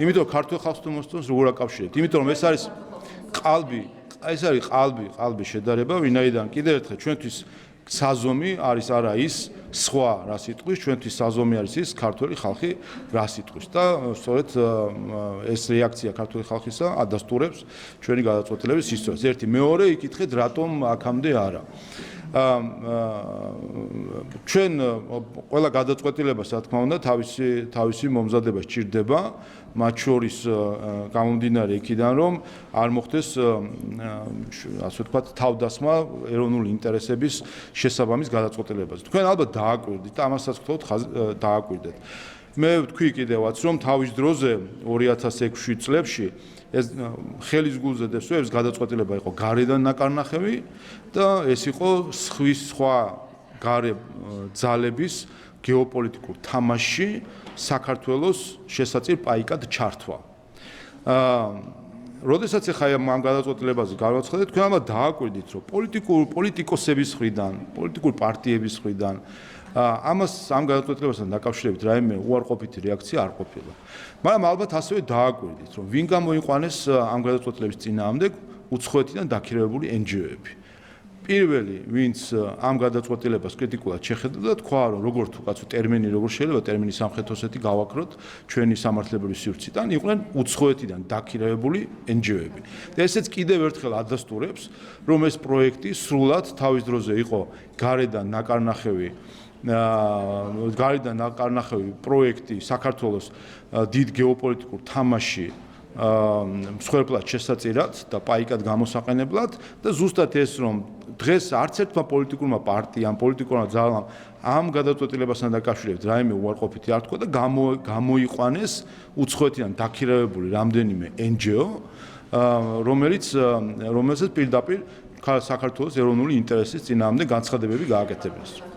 იმიტომ ქართველ ხალხს თუ მოსწონს როგორ აკავშირებთ იმიტომ რომ ეს არის ყალბი შედარება ვინაიდან კიდევ ერთხელ ჩვენთვის საზომი არის არა ის სხვა რა სიტყვის ჩვენთვის საზომი არის ის ქართველი ხალხი რა სიტყვის და სწორედ ეს რეაქცია ქართველი ხალხისა ადასტურებს ჩვენი გადაწყვეტილების სისწრაფეს ერთი მეორე იკითხეთ რატომ აქამდე არა ჩვენ ყველა გადაწყვეტილებას რა თქმა უნდა თავისი მომზადება სჭირდება მათ შორის გამომდინარე იქიდან რომ არ მოხდეს ასე ვთქვათ თავდასხმა ეროვნული ინტერესების შესაბამის გადაწყვეტილებაზე თქვენ ალბათ დააკვირდით და ამასაც ვთქვათ დააკვირდეთ მე ვთქვი კიდევაც რომ თავის დროზე 2006 წლებში ეს ხელის გულზე დევსვების გადაწყვეტილება იყო გარედან ნაკარნახევი და ეს იყო სხვა გარე ძალების გეოპოლიტიკურ თამაშში საქართველოს შესაძლებ პაიკად ჩართვა. როდესაც ახლა ამ გადაწყვეტილებაზე გავაცხადეთ, თქვენ ალბათ დააკვირდით, რომ პოლიტიკოსების მხრიდან, პოლიტიკური პარტიების მხრიდან ამ გადაწყვეტილებასთან დაკავშირებით რაიმე უარყოფითი რეაქცია არ ყოფილა. მაგრამ ალბათ ასევე დააკვირდით, რომ ვინ გამოიყვანეს ამ გადაწყვეტილების წინააღმდეგ უცხოეთიდან დაქირავებული NGO-ები. პირველი, ვინც ამ გადაწყვეტილებას კრიტიკულად შეხედა და თქვა, რომ როგორც უკაცო ტერმინი როგორ შეიძლება ტერმინი სამხრეთ ოსეთი გავაკროთ ჩვენი სამართლებრივი სივრციდან, იყვნენ უცხოეთიდან დაქირავებული NGO-ები. და ესეც კიდევ ერთხელ ადასტურებს, რომ ეს პროექტი სრულად თავის დროზე იყო გარედან ნაკარნახევი პროექტი საქართველოს დიდ გეოპოლიტიკურ თამაში მსხვერპლად შესაწირად და პაიკად გამოსაყენებლად და ზუსტად ეს რომ დღეს არც ერთმა პოლიტიკურმა პარტიამ, პოლიტიკურმა ძალამ ამ გადაწყვეტილებასთან დაკავშირებით რაიმე უარყოფითი არ თქვა და გამოიყვანეს უცხოეთიდან დაქირავებული რამდენიმე NGO, რომელსაც პირდაპირ საქართველოს ეროვნული ინტერესის წინააღმდეგ განცხადებები გააკეთებინეს.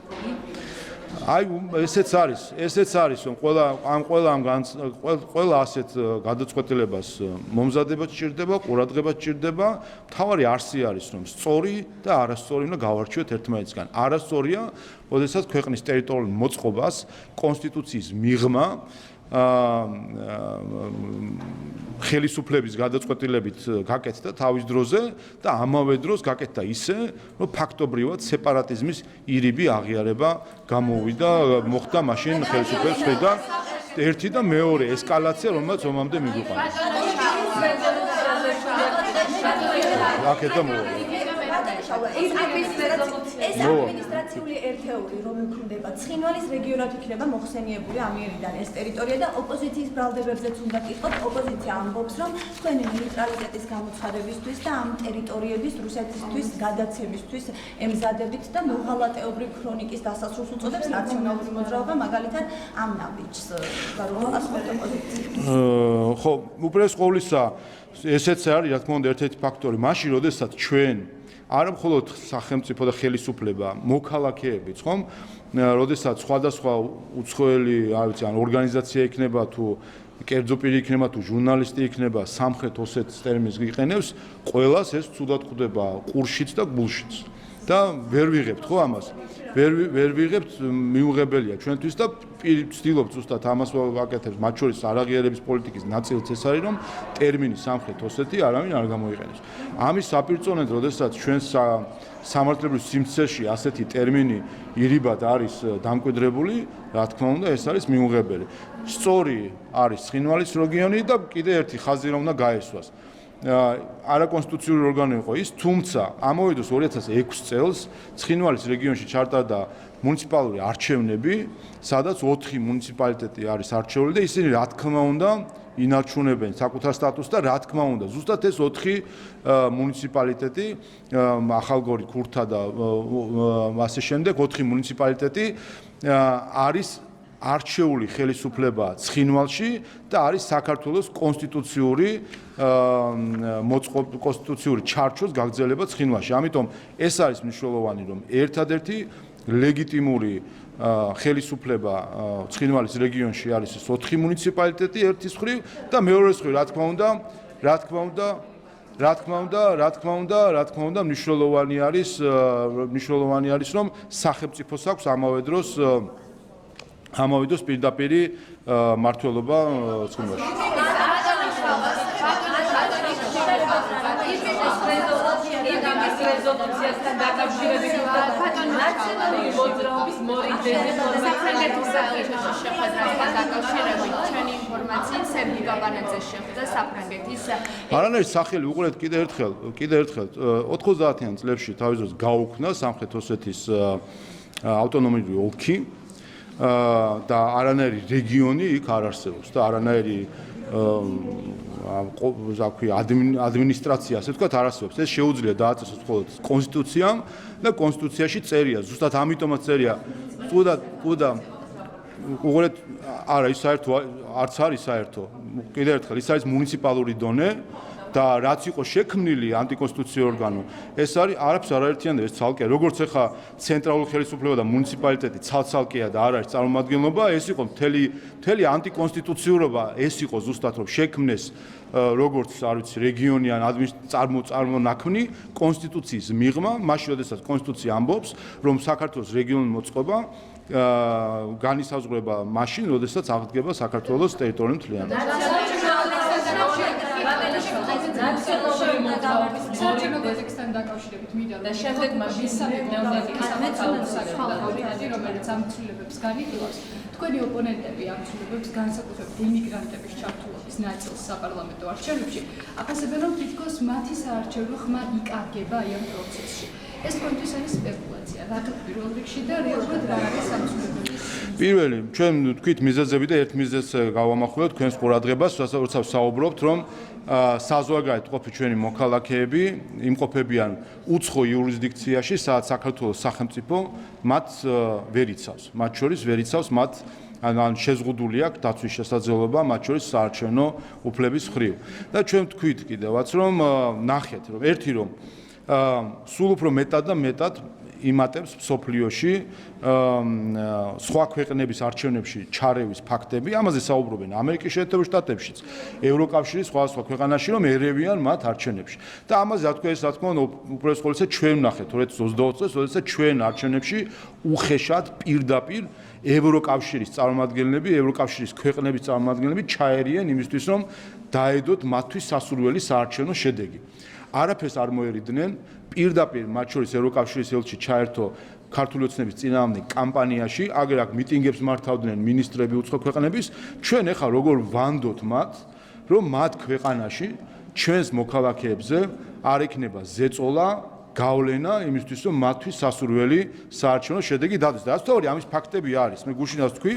აი ესეც არის რომ ყველა ასეთ გადაწყვეტილებას მომზადება სჭირდება, ყურადღება სჭირდება, თავარი არსი არის რომ სწორი და არასწორი უნდა გავარჩიოთ ერთმანეთისგან. არასწორია, როდესაც ქვეყნის ტერიტორიულ მოწყობას კონსტიტუციის მიღმა ხელისუფლების გადაწყვეტილებით გაკეთდა თავის დროზე და ამავე დროს გაკეთდა ისე, რომ ფაქტობრივად სეპარატიზმის ირიბი აღიარება გამოვიდა, მოხდა მაშინ ხელისუფლების მხრიდან ერთი და მეორე ესკალაცია, რომელიც ომამდე მიგვიყვანს. აქეთ და მოვა. ფედერაციული ერთეული რომ იქნება ცხინვალის რეგიონად იქნება მოხსენიებული ამიერიდან ეს ტერიტორია და ოპოზიციის ბრალდებებზეც უნდა გითხოთ ოპოზიცია ამბობს რომ თქვენი ნეიტრალიტეტის გამოცხადებისთვის და ამ ტერიტორიების რუსეთისთვის გადაცემისთვის ემზადებით და მოღალატეობრივ ქრონიკის დასასრულს უწოდებს ნაციონალური მოძრაობა მაგალითად ამ ნაბიჯს გარკვეულწილად ოპოზიცია ხო უპირველეს ყოვლისა ესეც არის რა თქმა უნდა ერთ-ერთი ფაქტორი მაშინ როდესაც ჩვენ არა მხოლოდ სახელმწიფო და ხელისუფლება მოქალაქეებიც ხომ როდესაც სხვადასხვა უცხოელი არ ვიცი ან ორგანიზაცია იქნება თუ კერძო პირი იქნება თუ ჟურნალისტი იქნება სამხრეთ ოსეთის ტერმინს იყენებს ყველას ეს ცუდად ხვდება ყურშიც და გულშიც და ვერ ვიღებთ ხო ამას ვერ ვიღებთ მიუღებელია ჩვენთვის და ვცდილობთ ზუსტად ამას ვაკეთებს მათ შორის არაღიარების პოლიტიკის ნაწილიც ეს არის რომ ტერმინი სამხრეთ ოსეთი არავინ არ გამოიყენებს ამის საპირწონედ როდესაც ჩვენს სამართლებრივ სიმცირეში ასეთი ტერმინი ირიბად არის დამკვიდრებული რა თქმა უნდა ეს არის მიუღებელი სწორი არის ცხინვალის რეგიონი და კიდე ერთი ხაზი რომ უნდა გაესვას არაკონსტიტუციური ორგანო იყო ის, თუმცა ამოვიდოს 2006 წელს ცხინვალის რეგიონში ჩატარდა მუნიციპალური არჩევნები, სადაც 4 მუნიციპალიტეტი არის არჩეული და ისინი რა თქმა უნდა ინარჩუნებენ საკუთარ სტატუსს და რა თქმა უნდა ზუსტად ეს 4 მუნიციპალიტეტი ახალგორი, ქურთა და ასე შემდეგ 4 მუნიციპალიტეტი არის არჩეული ხელისუფლება ცხინვალში და არის საქართველოს კონსტიტუციური კონსტიტუციური ჩარჩოს გაგრძელება ცხინვალში. ამიტომ ეს არის მნიშვნელოვანი, რომ ერთადერთი ლეგიტიმური ხელისუფლება ცხინვალის რეგიონში არის ეს 4 მუნიციპალიტეტი ერთის მხრივ და მეორეს მხრივ რა თქმა უნდა მნიშვნელოვანი არის რომ სახელმწიფოს აქვს ამავე დროს პირდაპირი მმართველობა ცხინვალში. რეზოლუციასთან დაკავშირებით ნაციონალური მოძრაობის მორიგდენი საფრანგეთის შეხვედრასთან დაკავშირებით ჩვენი ინფორმაციით სერგი გაბანაძე შეხვდა საფრანგეთის არანაირი სახელი უყურეთ კიდე ერთხელ 90-იან წლებში თავის დროს გაუქმნა სამხრეთ ოსეთის ავტონომიური ოლქი და არანაირი რეგიონი იქ არ არსებობს და არანაირი ადმინისტრაცია ასე ვთქვათ არ არსებობს ეს შეუძლია დააწესოს მხოლოდ კონსტიტუციამ და კონსტიტუციაში წერია ზუსტად ამიტომაც წერია უყურეთ არა ის საერთო არც არის საერთო კიდევ ერთხელ ის არის მუნიციპალური დონე და რაც იყო შექმნილი ანტიკონსტიტუციური ორგანო ეს არის არაფერს არ აერთიანებს ცალკე როგორც ახლა ცენტრალური ხელისუფლება და მუნიციპალიტეტი ცალ-ცალკეა და არ არის წარმომადგენლობა ეს იყო მთელი ანტიკონსტიტუციურობა ეს იყო ზუსტად რომ შექმნეს როგორც არ ვიცი რეგიონიან წარმონაქმნი კონსტიტუციის მიღმა მაშინ როდესაც კონსტიტუცია ამბობს რომ საქართველოს რეგიონული მოწყობა განისაზღვრება მაშინ როდესაც აღდგება საქართველოს ტერიტორიული მთლიანობა ნაციონალური მოძრაობის კონტექსტთან დაკავშირებით მინდა და შემდეგ მაშინ რომელიც ამ ცვლილებებს განიხილავს თქვენი ოპონენტები ამ ცვლილებებს განსაკუთრებით იმიგრანტების ჩართულობის ნაწილს საპარლამენტო არჩევნებში აფასებენ რომ თითქოს მათი საარჩევნო ხმა იკარგება აი ამ პროცესში ეს თქვენთვის არის სპეკულაცია რა პირველ რიგში და რეალურად რა არის ამ ცვლილებების პირველი ჩვენ თქვით მიზეზები და ერთ მიზეზს გავამახვილებთ თქვენს ყურადღებას როცა საუბრობთ რომ საზღვარგარეთ ყოფი ჩვენი მოქალაქეები იმყოფებიან უცხო იურისდიქციაში სადაც საქართველოს სახელმწიფო მათ ვერ იცავს მათ შორის ვერ იცავს მათ ან შეზღუდული აქვს დაცვის შესაძლებლობა მათ შორის საარჩევნო უფლების მხრივ და ჩვენ თქვით კიდევაც რომ ნახეთ რომ ერთი რომ სულ უფრო მეტად და მეტად იმატებს სოფლიოში სხვა ქვეყნების არჩევნებში ჩარევის ფაქტები, ამაზე საუბრობენ ამერიკის შეერთებულ შტატებშიც, ევროკავშირის სხვა ქვეყანაში, რომ ერევიან მათ არჩევნებში. და ამაზე რა თქვა ეს რა თქმა უნდა უპირველეს ყოვლისა ჩვენ ვნახეთ 2022 წელს, როდესაც ჩვენ არჩევნებში უხეშად პირდაპირ ევროკავშირის წარმომადგენლები, ევროკავშირის ქვეყნების წარმომადგენლები ჩაერიან იმისთვის, რომ დაედოთ მათთვის სასურველი საარჩევნო შედეგი. არაფერს არ მოერიდნენ პირდაპირ მათ შორის ევროკავშირის ელჩი ჩაერთო ქართული ოცნების წინააღმდეგ კამპანიაში, აგერ აქ მიტინგებს მართავდნენ მინისტრები უცხო ქვეყნების, ჩვენ ახლა როგორ ვანდოთ მათ, რომ მათ ქვეყანაში ჩვენს მოქალაქეებზე არ ექნება ზეწოლა, გავლენა იმისთვის, რომ მათთვის სასურველი საარჩევნო შედეგი დადოს. და ასწორია ამის ფაქტები არის. მე გუშინაც თქვი,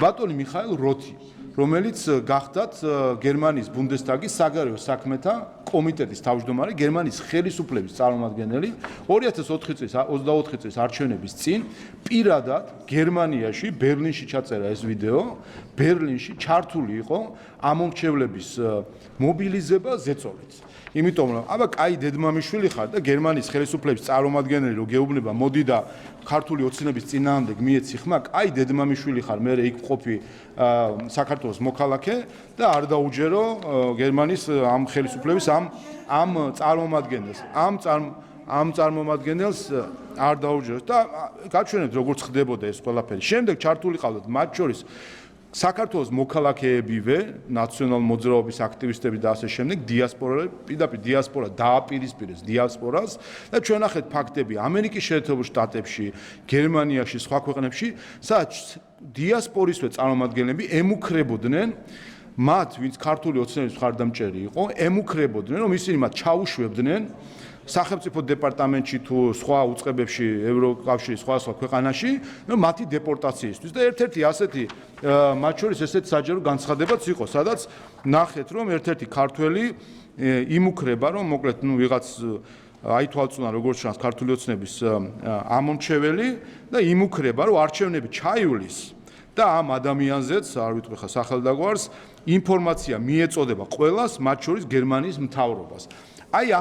ბატონი მიხაილ როთი, რომელიც გახდათ გერმანიის ბუნდესტაგის საგარეო საქმეთა კომიტეტის თავმჯდომარე, გერმანიის ხელისუფლების წარმომადგენელი 2004 წლის 24 წლის არჩევნების წინ პირადად გერმანიაში, ბერლინში ჩაწერა ეს ვიდეო, ბერლინში ჩართული იყო ამომრჩევლების მობილიზება ზეწოლით. იმიტომ რომ აბა კაი დედმამიშვილი ხარ და გერმანიის ხელისუფლების წარმომადგენელი რო გეუბნება მოდი და ქართული ოცნების წინააღმდეგ მიეცი ხმა, კაი დედმამიშვილი ხარ, მე იქ ყოფი საქართველოს მოქალაქე და არ დაუჯერო გერმანიის ამ ხელისუფლების ამ წარმომადგენელს. ამ წარმომადგენელს არ დაუჯეროს და გაჩვენებთ როგორც ხდებოდა ეს ყველაფერი. შემდეგ ჩართული ყავდათ მათ შორის საქართველოს მოქალაქეებივე, ნაციონალ მოძრაობის აქტივისტები და ასე შემდეგ, დიასპორა, პირდაპირ დიასპორა დააპირისპირეს დიასპორას და ჩვენ ნახეთ ფაქტები ამერიკის შეერთებულ შტატებში, გერმანიაში, სხვა ქვეყნებში, სადაც დიასპორისვე წარმომადგენლები ემუქრებოდნენ მათ, ვინც ქართული ოცნების მხარდამჭერი იყო, ემუქრებოდნენ, რომ ისინი მათ ჩაუშვებდნენ სახელმწიფო დეპარტამენტში თუ სხვა უწყებებში ევროკავშირის სხვა ქვეყანაში, რომ მათი დეპორტაციისთვის და ერთ-ერთი ასეთი მათ შორის ესეთი საჯარო განცხადებაც იყო, სადაც ნახეთ, რომ ერთ-ერთი ქართველი იმუქრება, რომ მოკლედ ვიღაც აითვალწუნა როგორც ჩანს ქართული ოცნების ამომრჩეველი და იმუქრება, რომ არჩევნები ჩაივლის და ამ ადამიანზეც, არ ვიტყვი ხა სახელდაგვარს, ინფორმაცია მიეწოდება ყველას, მათ შორის გერმანიის მთავრობას. აი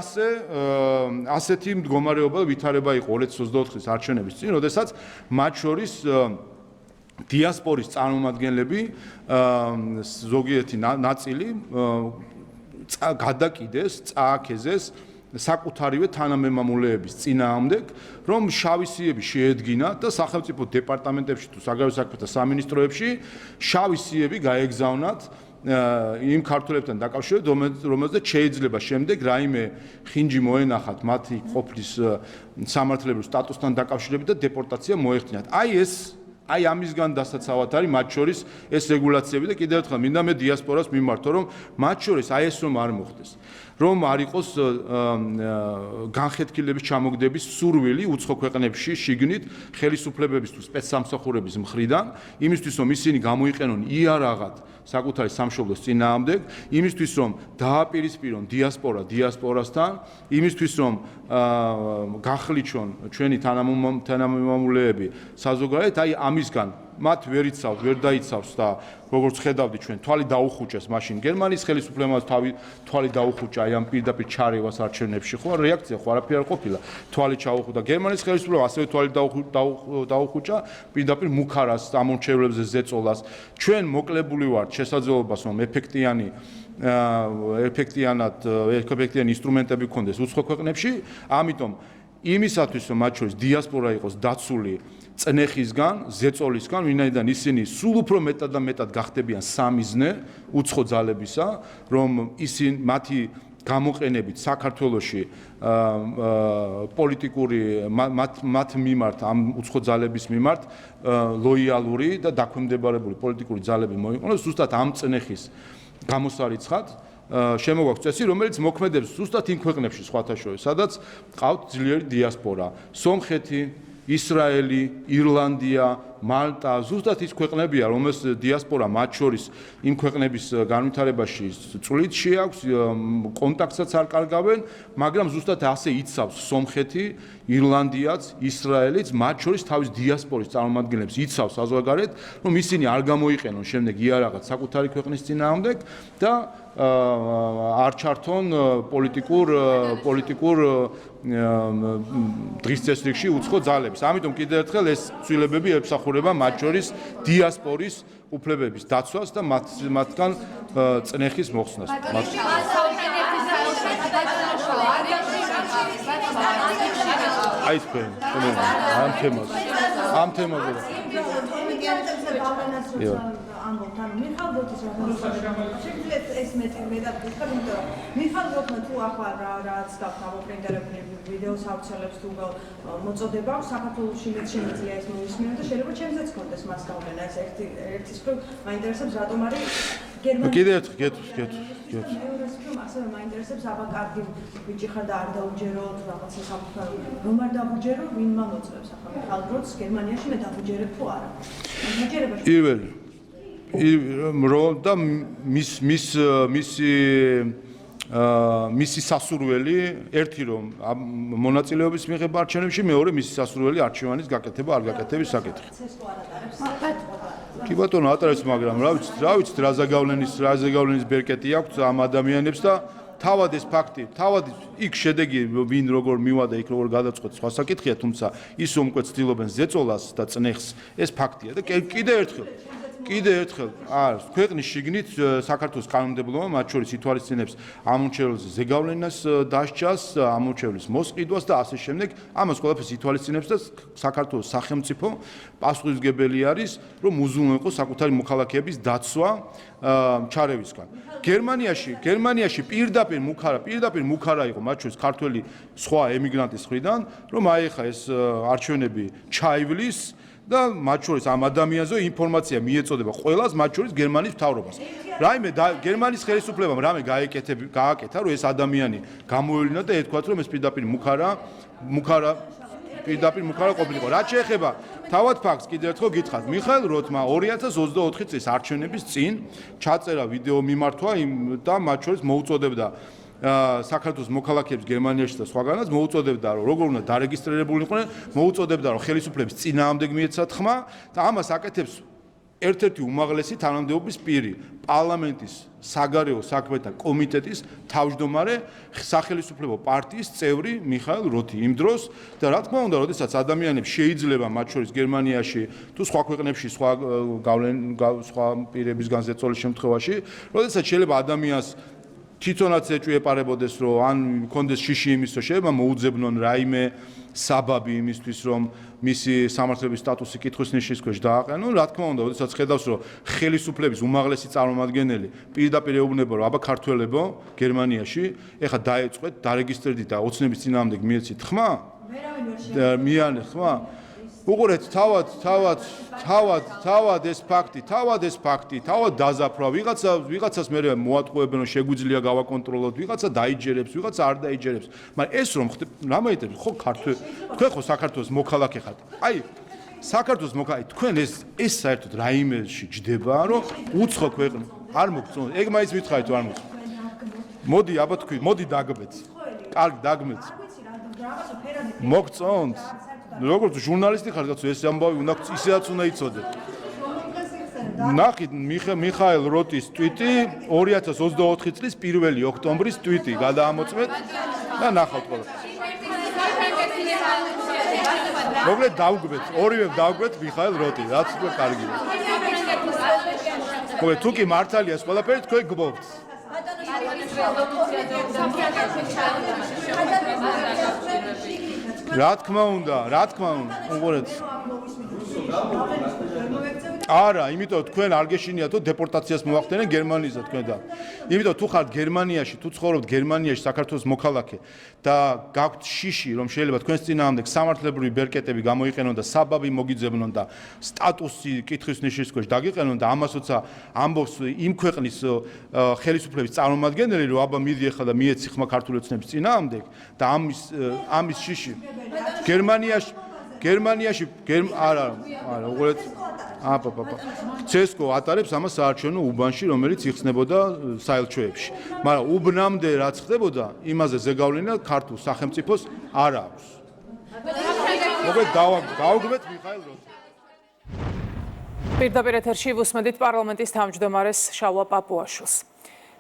ასეთი მდგომარეობა ვითარება იყო 2024 წლის არჩევნების წინ, როდესაც მათ შორის დიასპორის წარმომადგენლები ზოგიერთი ნაწილი გადაკიდეს, წააქეზეს საკუთარივე თანამემამულეების წინააღმდეგ, რომ შავი სიები შეედგინათ და სახელმწიფო დეპარტამენტებში თუ საგარეო საქმეთა სამინისტროებში შავი სიები გაეგზავნათ იმ ქართველებთან დაკავშირებით, რომელზეც შეიძლება შემდეგ რაიმე ხინჯი მოენახათ მათი ყოფნის სამართლებრივ სტატუსთან დაკავშირებით და დეპორტაცია მოეხდინათ. აი ამისგან დასაცავად არის მათ შორის ეს რეგულაციები და კიდევ ერთხელ მინდა მე დიასპორას მიმართო, რომ მათ შორის აი ეს რომ არ მოხდეს, რომ არ იყოს განხეთქილების ჩამოგდების სურვილი უცხო ქვეყნებში შიგნით ხელისუფლებების თუ სპეცსამსახურების მხრიდან, იმისთვის რომ ისინი გამოიყენონ იარაღად საკუთარი სამშობლოს წინააღმდეგ, იმისთვის რომ დააპირისპირონ დიასპორა დიასპორასთან, იმისთვის რომ გახლიჩონ ჩვენი თანამემამულეები საზოგადოებად, აი ამისგან მათ ვერ იცავს, ვერ დაიცავს და როგორც ხედავდი ჩვენ თვალი დაუხუჭეს მაშინ გერმანიის ხელისუფლებამ თვალი დაუხუჭა აი ამ პირდაპირ ჩარევას არჩევნებში, ხო რეაქცია ხო არაფერი არ ყოფილა, თვალი ჩაუხუჭა გერმანიის ხელისუფლებამ ასევე თვალი დაუხუჭა პირდაპირ მუქარას ამომრჩევლებზე ზეწოლას. ჩვენ მოკლებული ვართ შესაძლებლობას რომ ეფექტიანი ინსტრუმენტები გქონდეს უცხო ქვეყნებში, ამიტომ იმისათვის რომ მათ შორის დიასპორა იყოს დაცული წნეხისგან, ზეწოლისგან, ვინაიდან ისინი სულ უფრო მეტად და მეტად გახდებიან სამიზნე უცხო ძალებისა, რომ ისინი მათი გამოყენებით საქართველოში პოლიტიკური მათ მიმართ ამ უცხო ძალების მიმართ ლოიალური და დაქვემდებარებული პოლიტიკური ძალები მოიყენოს ზუსტად ამ წნეხის გამოსარიცხად შემოგვაქვს წესი, რომელიც მოქმედებს ზუსტად იმ ქვეყნებში სხვათა შორის, სადაც ყავთ ძლიერი დიასპორა, სომხეთი, ისრაელი, ირლანდია, მალტა, ზუსტად ის ქვეყნებია, რომელს დიასპორა მათ შორის იმ ქვეყნების განვითარებაში წვლით შეაქვს, კონტაქტსაც არ კარგავენ, მაგრამ ზუსტად ასე იცავს სომხეთი, ირლანდიაც, ისრაელიც, მათ შორის თავის დიასპორის წარმომადგენლებს იცავს საზღვარგარეთ, რომ ისინი არ გამოიყენონ შემდეგ იარაღად საკუთარი ქვეყნის წინააღმდეგ და არ ჩართონ პოლიტიკურ დღის წესრიგში უცხო ძალებს. ამიტომ კიდევ ერთხელ ეს ცვლილებები ემსახურება მათ შორის დიასპორის უფლებების დაცვას და მათგან წნეხის მოხსნას. აი თქვენ ამ თემაზე ამბობთ, ანუ მიხალ როთის შეგვიძლია ეს მეტად ვიქნებ, იმიტომ რომ მიხალ როთმა თუ ახლა რაც გაქვთ ამოპრინტერებული ვიდეოს ავრცელებს თუ მოწოდება საქართველოში მეც შეიძლება ეს მოვისმინო და შეიძლება ჩემზეც გქონდეს მას გავლენა. ეს ერთის მხრივ მაინტერესებს რატომ არის კიდე ერთხელ გეტყვით. ასევე მაინტერესებს აბა კარგი ბიჭი ხარ და არ დაუჯერო რაღაცა სამყარო რომ არ დავუჯერო ვინმა მოწევს ახლა მიხალ დროც გერმანიაში მე დავუჯერებ თუ არა დაჯერებაში პირველი რომ და მისი სასურველი ერთი რომ მონაწილეობის მიღება არჩევნებში მეორე მისი სასურველი არჩევანის გაკეთება არ გაკეთების საკითხი კი ბატონო ატარებს მაგრამ რა ვიცით რა ზაგავლენის ბერკეტი აქვს ამ ადამიანებს და თავად ეს ფაქტი თავად იქ შედეგი ვინ როგორ მივა და იქ როგორ გადაწყვეტ სხვა საკითხია თუმცა ის უმკვე ცდილობენ ზეწოლას და წნეხს ეს ფაქტია და კიდე ერთხელ არის ქვეყნის შიგნით საქართველოს კანონმდებლობა მათ შორის ითვალისწინებს ამორჩეულს ზეგავლენას დასჯას ამორჩეულის მოსყიდვას და ასე შემდეგ ამას ყველაფერს ითვალისწინებს და საქართველოს სახელმწიფო პასუხისმგებელი არის რომ უზრუნველყოს საკუთარი მოქალაქეების დაცვა ჩარევისგან გერმანიაში პირდაპირ მუქარა იყო მათ შორის ქართველი სხვა ემიგრანტის მხრიდან რომ აი ხა ეს არჩევნები ჩაივლის და მათ შორის ამ ადამიანზე ინფორმაცია მიეწოდება ყველას, მათ შორის გერმანიის მთავრობას. რაიმე გერმანიის ხელისუფლებამ რამე გააკეთა, რომ ეს ადამიანი გამოევლინა და ეთქვათ, რომ ეს პირდაპირ მუქარა ყოფილიყო. რაც შეეხება თავად ფაქტს კიდევ ერთხელ გითხრათ, მიხაილ როთმა 2024 წლის არჩევნების წინ ჩაწერა ვიდეო მიმართვა და მათ შორის მოუწოდებდა საქართველოს მოქალაქეებს გერმანიაში და სხვაგანაც მოუწოდებდა რომ როგორ უნდა დარეგისტრირებულიყვნენ მოუწოდებდა რომ ხელისუფლების წინააღმდეგ მიეცათ ხმა და ამას აკეთებს ერთ-ერთი უმაღლესი თანამდებობის პირი პარლამენტის საგარეო საქმეთა კომიტეტის თავმჯდომარე სახელისუფლებო პარტიის წევრი მიხაილ როთი იმ დროს და რა თქმა უნდა როდესაც ადამიანებს შეიძლება მათ შორის გერმანიაში თუ სხვა ქვეყნებში სხვა პირებისგან ზეწოლის შემთხვევაში როდესაც შეიძლება ადამიანს თვითონაც ეჭვიეპარებოდეს რომ ან მქონდეს შიში იმის რომ შეიძლება მოუძებნონ რაიმე საბაბი იმისთვის რომ მისი სამართლების სტატუსი კითხვის ნიშნის ქვეშ დააყენონ რა თქმა უნდა როდესაც ხედავს რომ ხელისუფლების უმაღლესი წარმომადგენელი პირდაპირ ეუბნება რომ აბა ქართველებო გერმანიაში ეხა დაეწყვეთ დარეგისტრირდით და ოცნების წინააღმდეგ მიეცით ხმა მიანე ხმა უყურეთ თავად ეს ფაქტი თავად დაზაფრვა ვიღაცას მე მოატყუებენ რომ შეგვიძლია გავაკონტროლოთ ვიღაცა დაიჯერებს ვიღაცა არ დაიჯერებს მაგრამ ეს რომ რა მეიტებს ხო თქვენ ხო საქართველოს მოქალაქე ხართ აი საქართველოს მოქალაქე თქვენ ეს საერთოდ რაიმეში ჯდება რომ უცხო ქვეყნა არ მოგწონთ ეგ მაინც მითხარით რომ არ მოგწონთ მოდი აბა თქვი მოდი დაგმეთ კარგი დაგმეთ მოგწონთ როგორც ჟურნალისტი ხარ კაცო ეს ამბავი უნდა ისედაც უნდა იცოდეთ ნახით მიხაილ როტის ტვიტი 2024 წლის 1 ოქტომბრის ტვიტი გადაამოწმეთ და ნახავთ ყველა მოგლეთ დავგვეთ ორივე დავგვეთ მიხაილ როტი რაც უკვე კარგია მოგლეთ თუ კი მართალიას ყველაფერი თქვენ გბობთ რა თქმა უნდა უყურეთ არა იმიტომ თქვენ არ გეშინიათ რომ დეპორტაციას მოახდენენ გერმანიისგან თქვენ და იმიტომ თუ ხართ გერმანიაში თუ ცხოვრობთ გერმანიაში საქართველოს მოქალაქე და გაქვთ შიში რომ შეიძლება თქვენს წინააღმდეგ სამართლებრივი ბერკეტები გამოიყენონ და საბაბი მოგიძებნონ და სტატუსი კითხვის ნიშნის ქვეშ დაგიყენონ და ამას როცა ამბობს იმ ქვეყნის ხელისუფლების წარმომადგენელი რომ აბა მიდი ახლა და მიეცი ხმა ქართული ოცნების წინააღმდეგ და ამის შიში გერმანიაში არა უყურეთ ცესკო ატარებს ამას საარჩევნო უბანში რომელიც იხსნებოდა საელჩოებში მაგრამ უბნამდე რაც ხდებოდა იმაზე ზეგავლენა ქართულ სახელმწიფოს არ აქვს მოგეთ გავაგმეთ მიხაილ როთი პირდაპირ ეთერში ვუსმენთ პარლამენტის თავმჯდომარეს შალვა პაპუაშვილს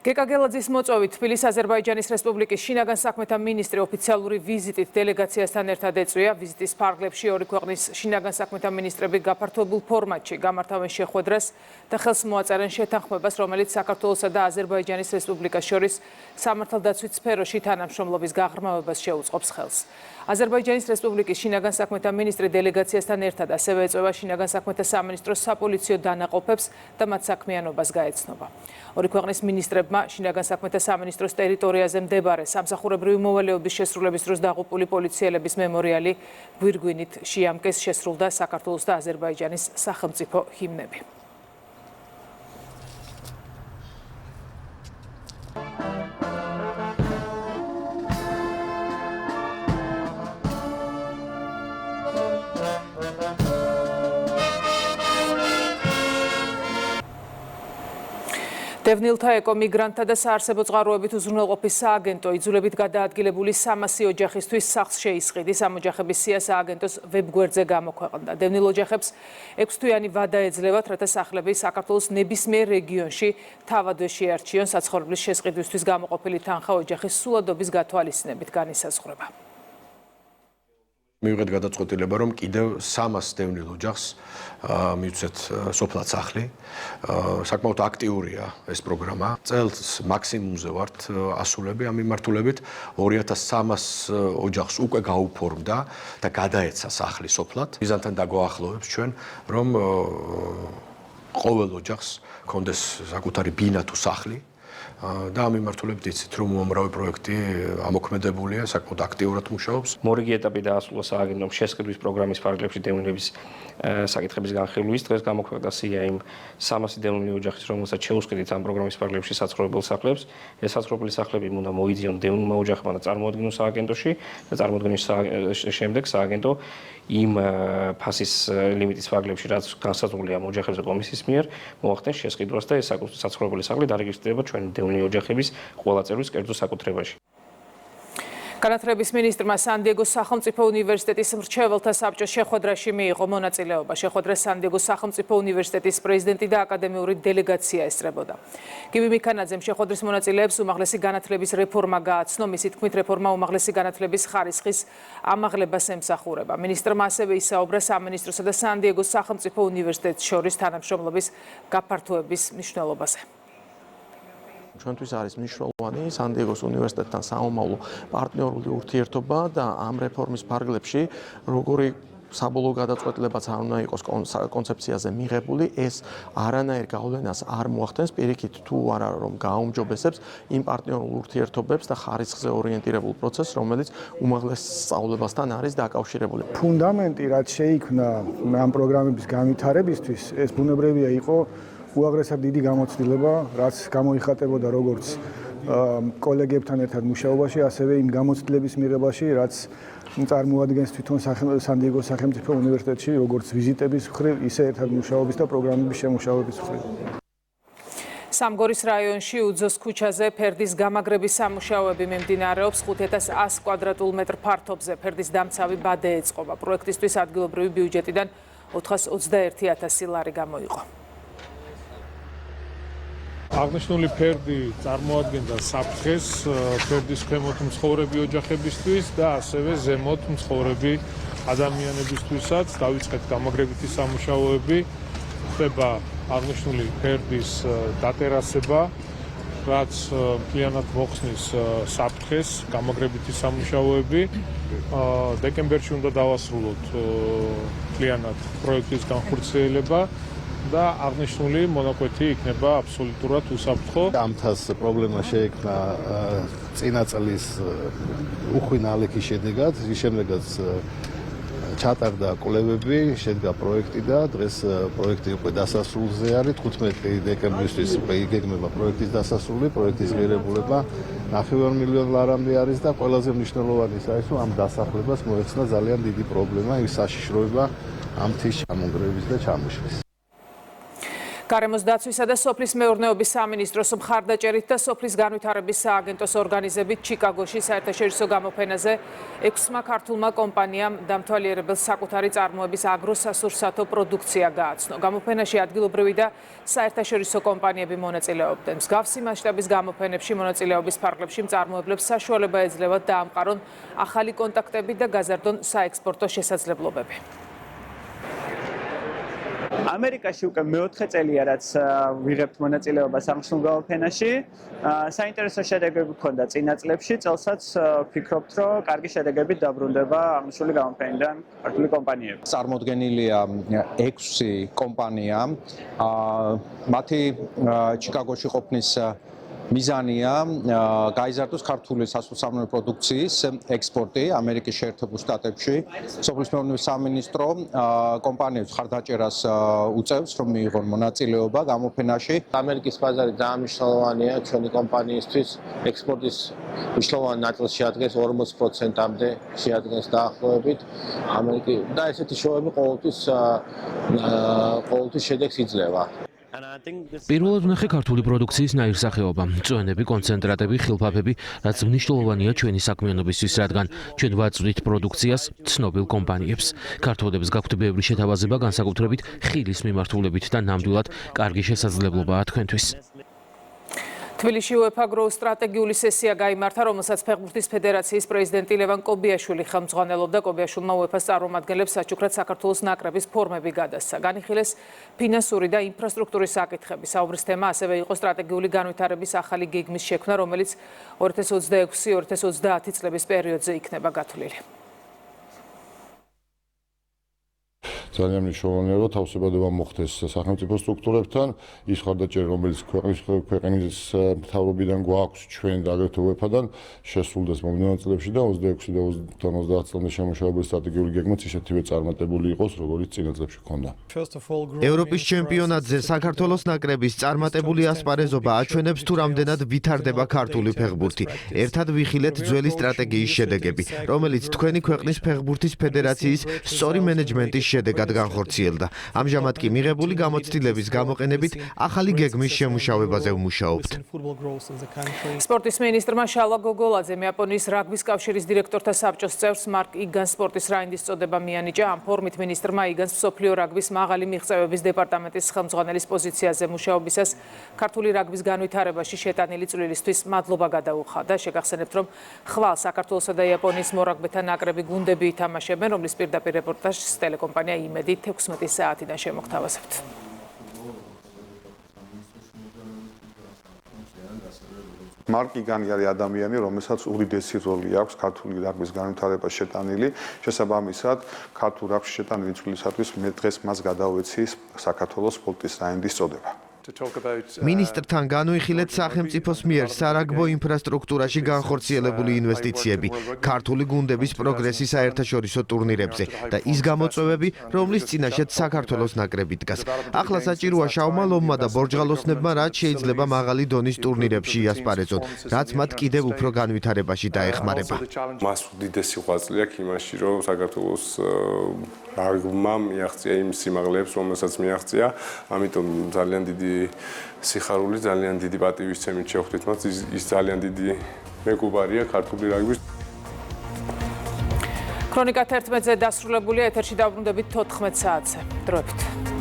გეკა გელაძის მოწვევით თბილისის აზერბაიჯანის რესპუბლიკის შინაგან საქმეთა მინისტრი ოფიციალური ვიზიტით დელეგაციასთან ერთად ეწვია ვიზიტის ფარგლებში ორი ქვეყნის შინაგან საქმეთა მინისტრები გაფართოებულ ფორმატში გამართავენ შეხვედრას და ხელს მოაწერენ შეთანხმებას რომელიც საქართველოსა და აზერბაიჯანის რესპუბლიკას შორის სამართალდაცვით სფეროში თანამშრომლობის გაღრმავებას შეუწყობს ხელს აზერბაიჯანის რესპუბლიკის შინაგან საქმეთა მინისტრი დელეგაციასთან ერთად ასევე ეწვევა შინაგან საქმეთა სამინისტროს საპოლიციო დანაყოფებს და მათ საქმიანობას გაეცნობა ორი ქვეყნის მინისტრებმა შინაგან საქმეთა სამინისტროს ტერიტორიაზე მდებარე სამსახურებრივი მოვალეობის შესრულების დროს დაღუპული პოლიციელების მემორიალი გვირგვინით შეამკეს შესრულდა საქართველოს და აზერბაიჯანის სახელმწიფო ჰიმნები დევნილთა ეკომიგრანტთა და საარსებო წყაროებით უზრუნველყოფის სააგენტო იძულებით გადაადგილებული 300 ოჯახისთვის სახლს შეისყიდის. ამ ოჯახების სია სააგენტოს ვებგვერდზე გამოქვეყნდა. დევნილ ოჯახებს 6 თვიანი ვადა ეძლევათ, რათა სახლები საქართველოს ნებისმიერ რეგიონში თავადვე შეარჩიონ. საცხოვრებლის შესყიდვისთვის გამოყოფილი თანხა ოჯახის სულადობის გათვალისწინებით განისაზღვრება. მივიღეთ გადაწყვეტილება, რომ კიდევ 300 დევნილ ოჯახს მივცეთ სოფლად სახლი. საკმაოდ აქტიურია ეს პროგრამა. წელს მაქსიმუმზე ვართ ასულები ამ მიმართულებით. 2300 ოჯახს უკვე გაუფორმდა და გადაეცა სახლი სოფლად. მიზანთან დაგვაახლოვებს ჩვენ, რომ ყოველ ოჯახს კონდეს საკუთარი ბინა თუ სახლი. და ამ მიმართულებით იცით, რომ უამრავი პროექტი ამოქმედებულია, საკმაოდ აქტიურად მუშაობს. მორიგი ეტაპი დაასრულა სააგენტომ შესყიდვის პროგრამის ფარგლებში დევნილების საკითხების განხილვის. დღეს გამოქვეყნდა სია იმ 300 დევნილი ოჯახის, რომელსაც შეუსყიდით ამ პროგრამის ფარგლებში საცხოვრებელ სახლებს. ეს საცხოვრებელი სახლები უნდა მოიძიონ დევნილმა ოჯახებმა და წარმოადგინონ სააგენტოში და წარმოადგენის შემდეგ სააგენტო იმ ფასის ლიმიტის ფარგლებში, რაც განსაზღვრულია ოჯახებზე კომისიის მიერ, მოახდენს შესყიდვას და ეს საცხოვრებელი სახლი დარეგისტრირდება ჩვენი დევნილი ოჯახების ყველა წევრის კერძო საკუთრებაში. განათლების მინისტრმა სან-დიეგოს სახელმწიფო უნივერსიტეტის მრჩეველთა საბჭოს შეხვედრაში მიიღო მონაწილეობა. შეხვედრას სან-დიეგოს სახელმწიფო უნივერსიტეტის პრეზიდენტი და აკადემიური დელეგაცია ესწრებოდა. გივი მიქანაძემ შეხვედრის მონაწილეებს უმაღლესი განათლების რეფორმა გააცნო. მისი თქმით, რეფორმა უმაღლესი განათლების ხარისხის ამაღლებას ემსახურება. მინისტრმა ასევე ისაუბრა სამინისტროსა და სან-დიეგოს სახელმწიფო უნივერსიტეტს შორის თანამშრომლობის გაფართოების მნიშვნელობაზე. ჩვენთვის არის მნიშვნელოვანი სან-დიეგოს უნივერსიტეტთან საომავლო პარტნიორული ურთიერთობა და ამ რეფორმის ფარგლებში როგორი საბოლოო გადაწყვეტილებაც არ უნდა იყოს კონცეფციაზე მიღებული, ეს არანაირ გავლენას არ მოახდენს, პირიქით თუ არა რომ გააუმჯობესებს იმ პარტნიორულ ურთიერთობებს და ხარისხზე ორიენტირებულ პროცესს, რომელიც უმაღლეს სწავლებასთან არის დაკავშირებული. ფუნდამენტი, რაც შეიქმნა ამ პროგრამების განვითარებისთვის, ეს ბუნებრივია იყო უაღრესად დიდი გამოცდილება, რაც გამოიხატებოდა როგორც კოლეგებთან ერთად მუშაობაში, ასევე იმ გამოცდილების მიღებაში, რაც წარმოადგენს თვითონ სან-დიეგოს სახელმწიფო უნივერსიტეტში, როგორც ვიზიტების მხრივ, ისე ერთად მუშაობის და პროგრამების შემუშავების მხრივ. სამგორის რაიონში უძოს ქუჩაზე ფერდის გამაგრების სამუშაოები მიმდინარეობს 5100 კვადრატულ მეტრ ფართობზე. ფერდის დამცავი ბადე ეწყობა. პროექტისთვის ადგილობრივი ბიუჯეტიდან 421.000 ლარი გამოიყო. აღნიშნული ფერდი წარმოადგენდა საფრთხეს ფერდის ქვემოთ მცხოვრები ოჯახებისთვის და ასევე ზემოთ მცხოვრები ადამიანებისთვისაც. დაიწყეთ გამაგრებითი სამუშაოები, ხდება აღნიშნული ფერდის დატერასება, რაც მთლიანად მოხსნის საფრთხეს, გამაგრებითი სამუშაოები. დეკემბერში უნდა დავასრულოთ მთლიანად პროექტის განხორციელება. და აღნიშნული მონაკვეთი იქნება აბსოლუტურად უსაფრთხო. ამთას პრობლემა შეექმნა წინა წლის უხვი ნალექის შედეგად, ის შემდეგაც ჩატარდა კვლევები, შედგა პროექტი და დღეს პროექტი უკვე დასასრულზე არის. 15 დეკემბრისთვის იგეგმება პროექტის დასასრული, პროექტის ღირებულება 9 მილიონ ლარამდე არის და ყველაზე მნიშვნელოვანი ის არის, რომ ამ დასახლებას მოეხსნა ძალიან დიდი პრობლემა, ის საშიშროება ამ მთის ჩამონგრევის და ჩამოშლის. გარემოს დაცვისა და სოფლის მეურნეობის სამინისტროს მხარდაჭერით და სოფლის განვითარების სააგენტოს ორგანიზებით ჩიკაგოში საერთაშორისო გამოფენაზე 6-მა ქართულმა კომპანიამ დამთვალიერებელ საკუთარი წარმოების აგროსასურსათო პროდუქცია გააცნო. გამოფენაში ადგილობრივი და საერთაშორისო კომპანიები მონაწილეობდნენ. მსგავსი მასშტაბის გამოფენებში მონაწილეობის ფარგლებში მწარმოებლებს საშუალება ეძლევათ დაამყარონ ახალი კონტაქტები და გაზარდონ საექსპორტო შესაძლებლობები. ამერიკაში უკვე მეოთხე წელია, რაც ვიღებთ მონაწილეობას ამ გამოფენაში. საინტერესო შედეგები გქონდა წინა წლებში, წელსაც ვფიქრობთ, რომ კარგი შედეგებით დაბრუნდება აღნიშნული გამოფენიდან ქართული კომპანიები. წარმოდგენილია 6 კომპანია. მათი ჩიკაგოში ყოფნის მიზანია გაიზარდოს ქართული სასოფლო პროდუქციის ექსპორტი ამერიკის შეერთებულ შტატებში. სოფლის მეურნეობის სამინისტრო კომპანიებს ხარდაჭერას უწევს, რომ მიიღონ მონაწილეობა გამოფენაში. ამერიკის ბაზარი ძალიან მნიშვნელოვანია ჩვენი კომპანიისთვის. ექსპორტის მნიშვნელოვანი ნაწილი შეადგენს 40%-მდე შეადგენს დაახლოებით. ამერიკა და ესეთი შოუები ყოველთვის შედეგს იძლევა. პირველად ვნახე ქართული პროდუქციის ნაირსახეობა, წვენები, კონცენტრატები, ხილფაფები, რაც მნიშვნელოვანია ჩვენი საქმიანობისთვის, რადგან ჩვენ ვაწვდით პროდუქციას ცნობილ კომპანიებს. ქართველებს გაქვთ ბევრი შეთავაზება, განსაკუთრებით ხილის მიმართულებით და ნამდვილად კარგი შესაძლებლობაა თქვენთვის. თბილისში UEFA Grow სტრატეგიული სესია გაიმართა, რომელსაც ფეხბურთის ფედერაციის პრეზიდენტი ლევან კობიაშვილი ხელმძღვანელობდა. კობიაშვილმა UEFA-ს წარმომადგენლებს საჩუქრად საქართველოს ნაკრების ფორმები გადასცა. განიხილეს ფინანსური და ინფრასტრუქტურის საკითხები. საუბრის თემა ასევე იყო სტრატეგიული განვითარების ახალი გეგმის შექმნა, რომელიც 2026-2030 წლების პერიოდზე იქნება გათვლილი. ძალიან მნიშვნელოვანია, რომ თავსებადება მოხდეს სახელმწიფო სტრუქტურებთან, ის ხარდაჭერა, რომელიც ქვეყნის მთავრობიდან გვაქვს, ჩვენ აგრეთვე UEFA-დან შესრულდეს მომდევნო წლებში და 26 და 30 წლამდე შემუშავებული სტრატეგიული გეგმაც ისეთივე წარმატებული იყოს, როგორც წინა წლებში ჰქონდა. ევროპის ჩემპიონატზე საქართველოს ნაკრების წარმატებული ასპარეზობა აჩვენებს თუ რამდენად ვითარდება ქართული ფეხბურთი. ერთად ვიხილეთ ძველი სტრატეგიის შედეგები, რომელიც თქვენი ქვეყნის ფეხბურთის ფედერაციის სწორი მენეჯმენტის შედეგად განხორციელდა. ამჟამად კი მიღებული გამოცდილების გამოყენებით ახალი გეგმის შემუშავებაზე ვმუშაობთ. სპორტის მინისტრმა შალა გოგოლაძემ იაპონიის რაგბის კავშირის დირექტორთა საბჭოს წევრს მარკ იგანს სპორტის რაინდის წოდება მიანიჭა. ამ ფორმით მინისტრმა იგანს მსოფლიო რაგბის მაღალი მიღწევების დეპარტამენტის ხელმძღვანელის პოზიციაზე მუშაობისას ქართული რაგბის განვითარებაში შეტანილი წვლილისთვის მადლობა გადაუხადა. შეგახსენებთ, რომ ხვალ საქართველოსა და იაპონიის მორაგბეთა ნაკრები გუნდები ითამაშებენ, რომლის პირდაპირ რეპორტაჟს ტელეკომპანია იმედი 16 საათიდან შემოგთავაზებთ. მარკ იგანი არის ადამიანი, რომელსაც უდიდესი როლი აქვს ქართული რაგბის განვითარებაში შეტანილი. შესაბამისად, ქართულ რაგბში შეტანილი წვლილისათვის მე დღეს მას გადავეცი საქართველოს სპორტის რაინდის წოდება. მინისტრთან განვიხილეთ სახელმწიფოს მიერ სარაგბო ინფრასტრუქტურაში განხორციელებული ინვესტიციები, ქართული გუნდების პროგრესი საერთაშორისო ტურნირებზე და ის გამოწვევები, რომლის წინაშეც საქართველოს ნაკრები დგას. ახლა საჭიროა შავმა ლომმა და ბორჯღალოსნებმა, რაც შეიძლება მაღალი დონის ტურნირებში იასპარეზონ, რაც მათ კიდევ უფრო განვითარებაში დაეხმარება. მას უდიდესი ღვაწლი აქვს იმაში, რომ საქართველოს რაგბმა მიაღწია იმ სიმაღლეებს, რომელსაც მიაღწია, ამიტომ ძალიან დიდი სიხარული, ძალიან დიდი პატივისცემით შევხვდით მას, ის ძალიან დიდი მეგობარია ქართული რაგბის. ქრონიკა 11-ზე დასრულებულია, ეთერში დავბრუნდებით 14 საათზე. დროებით.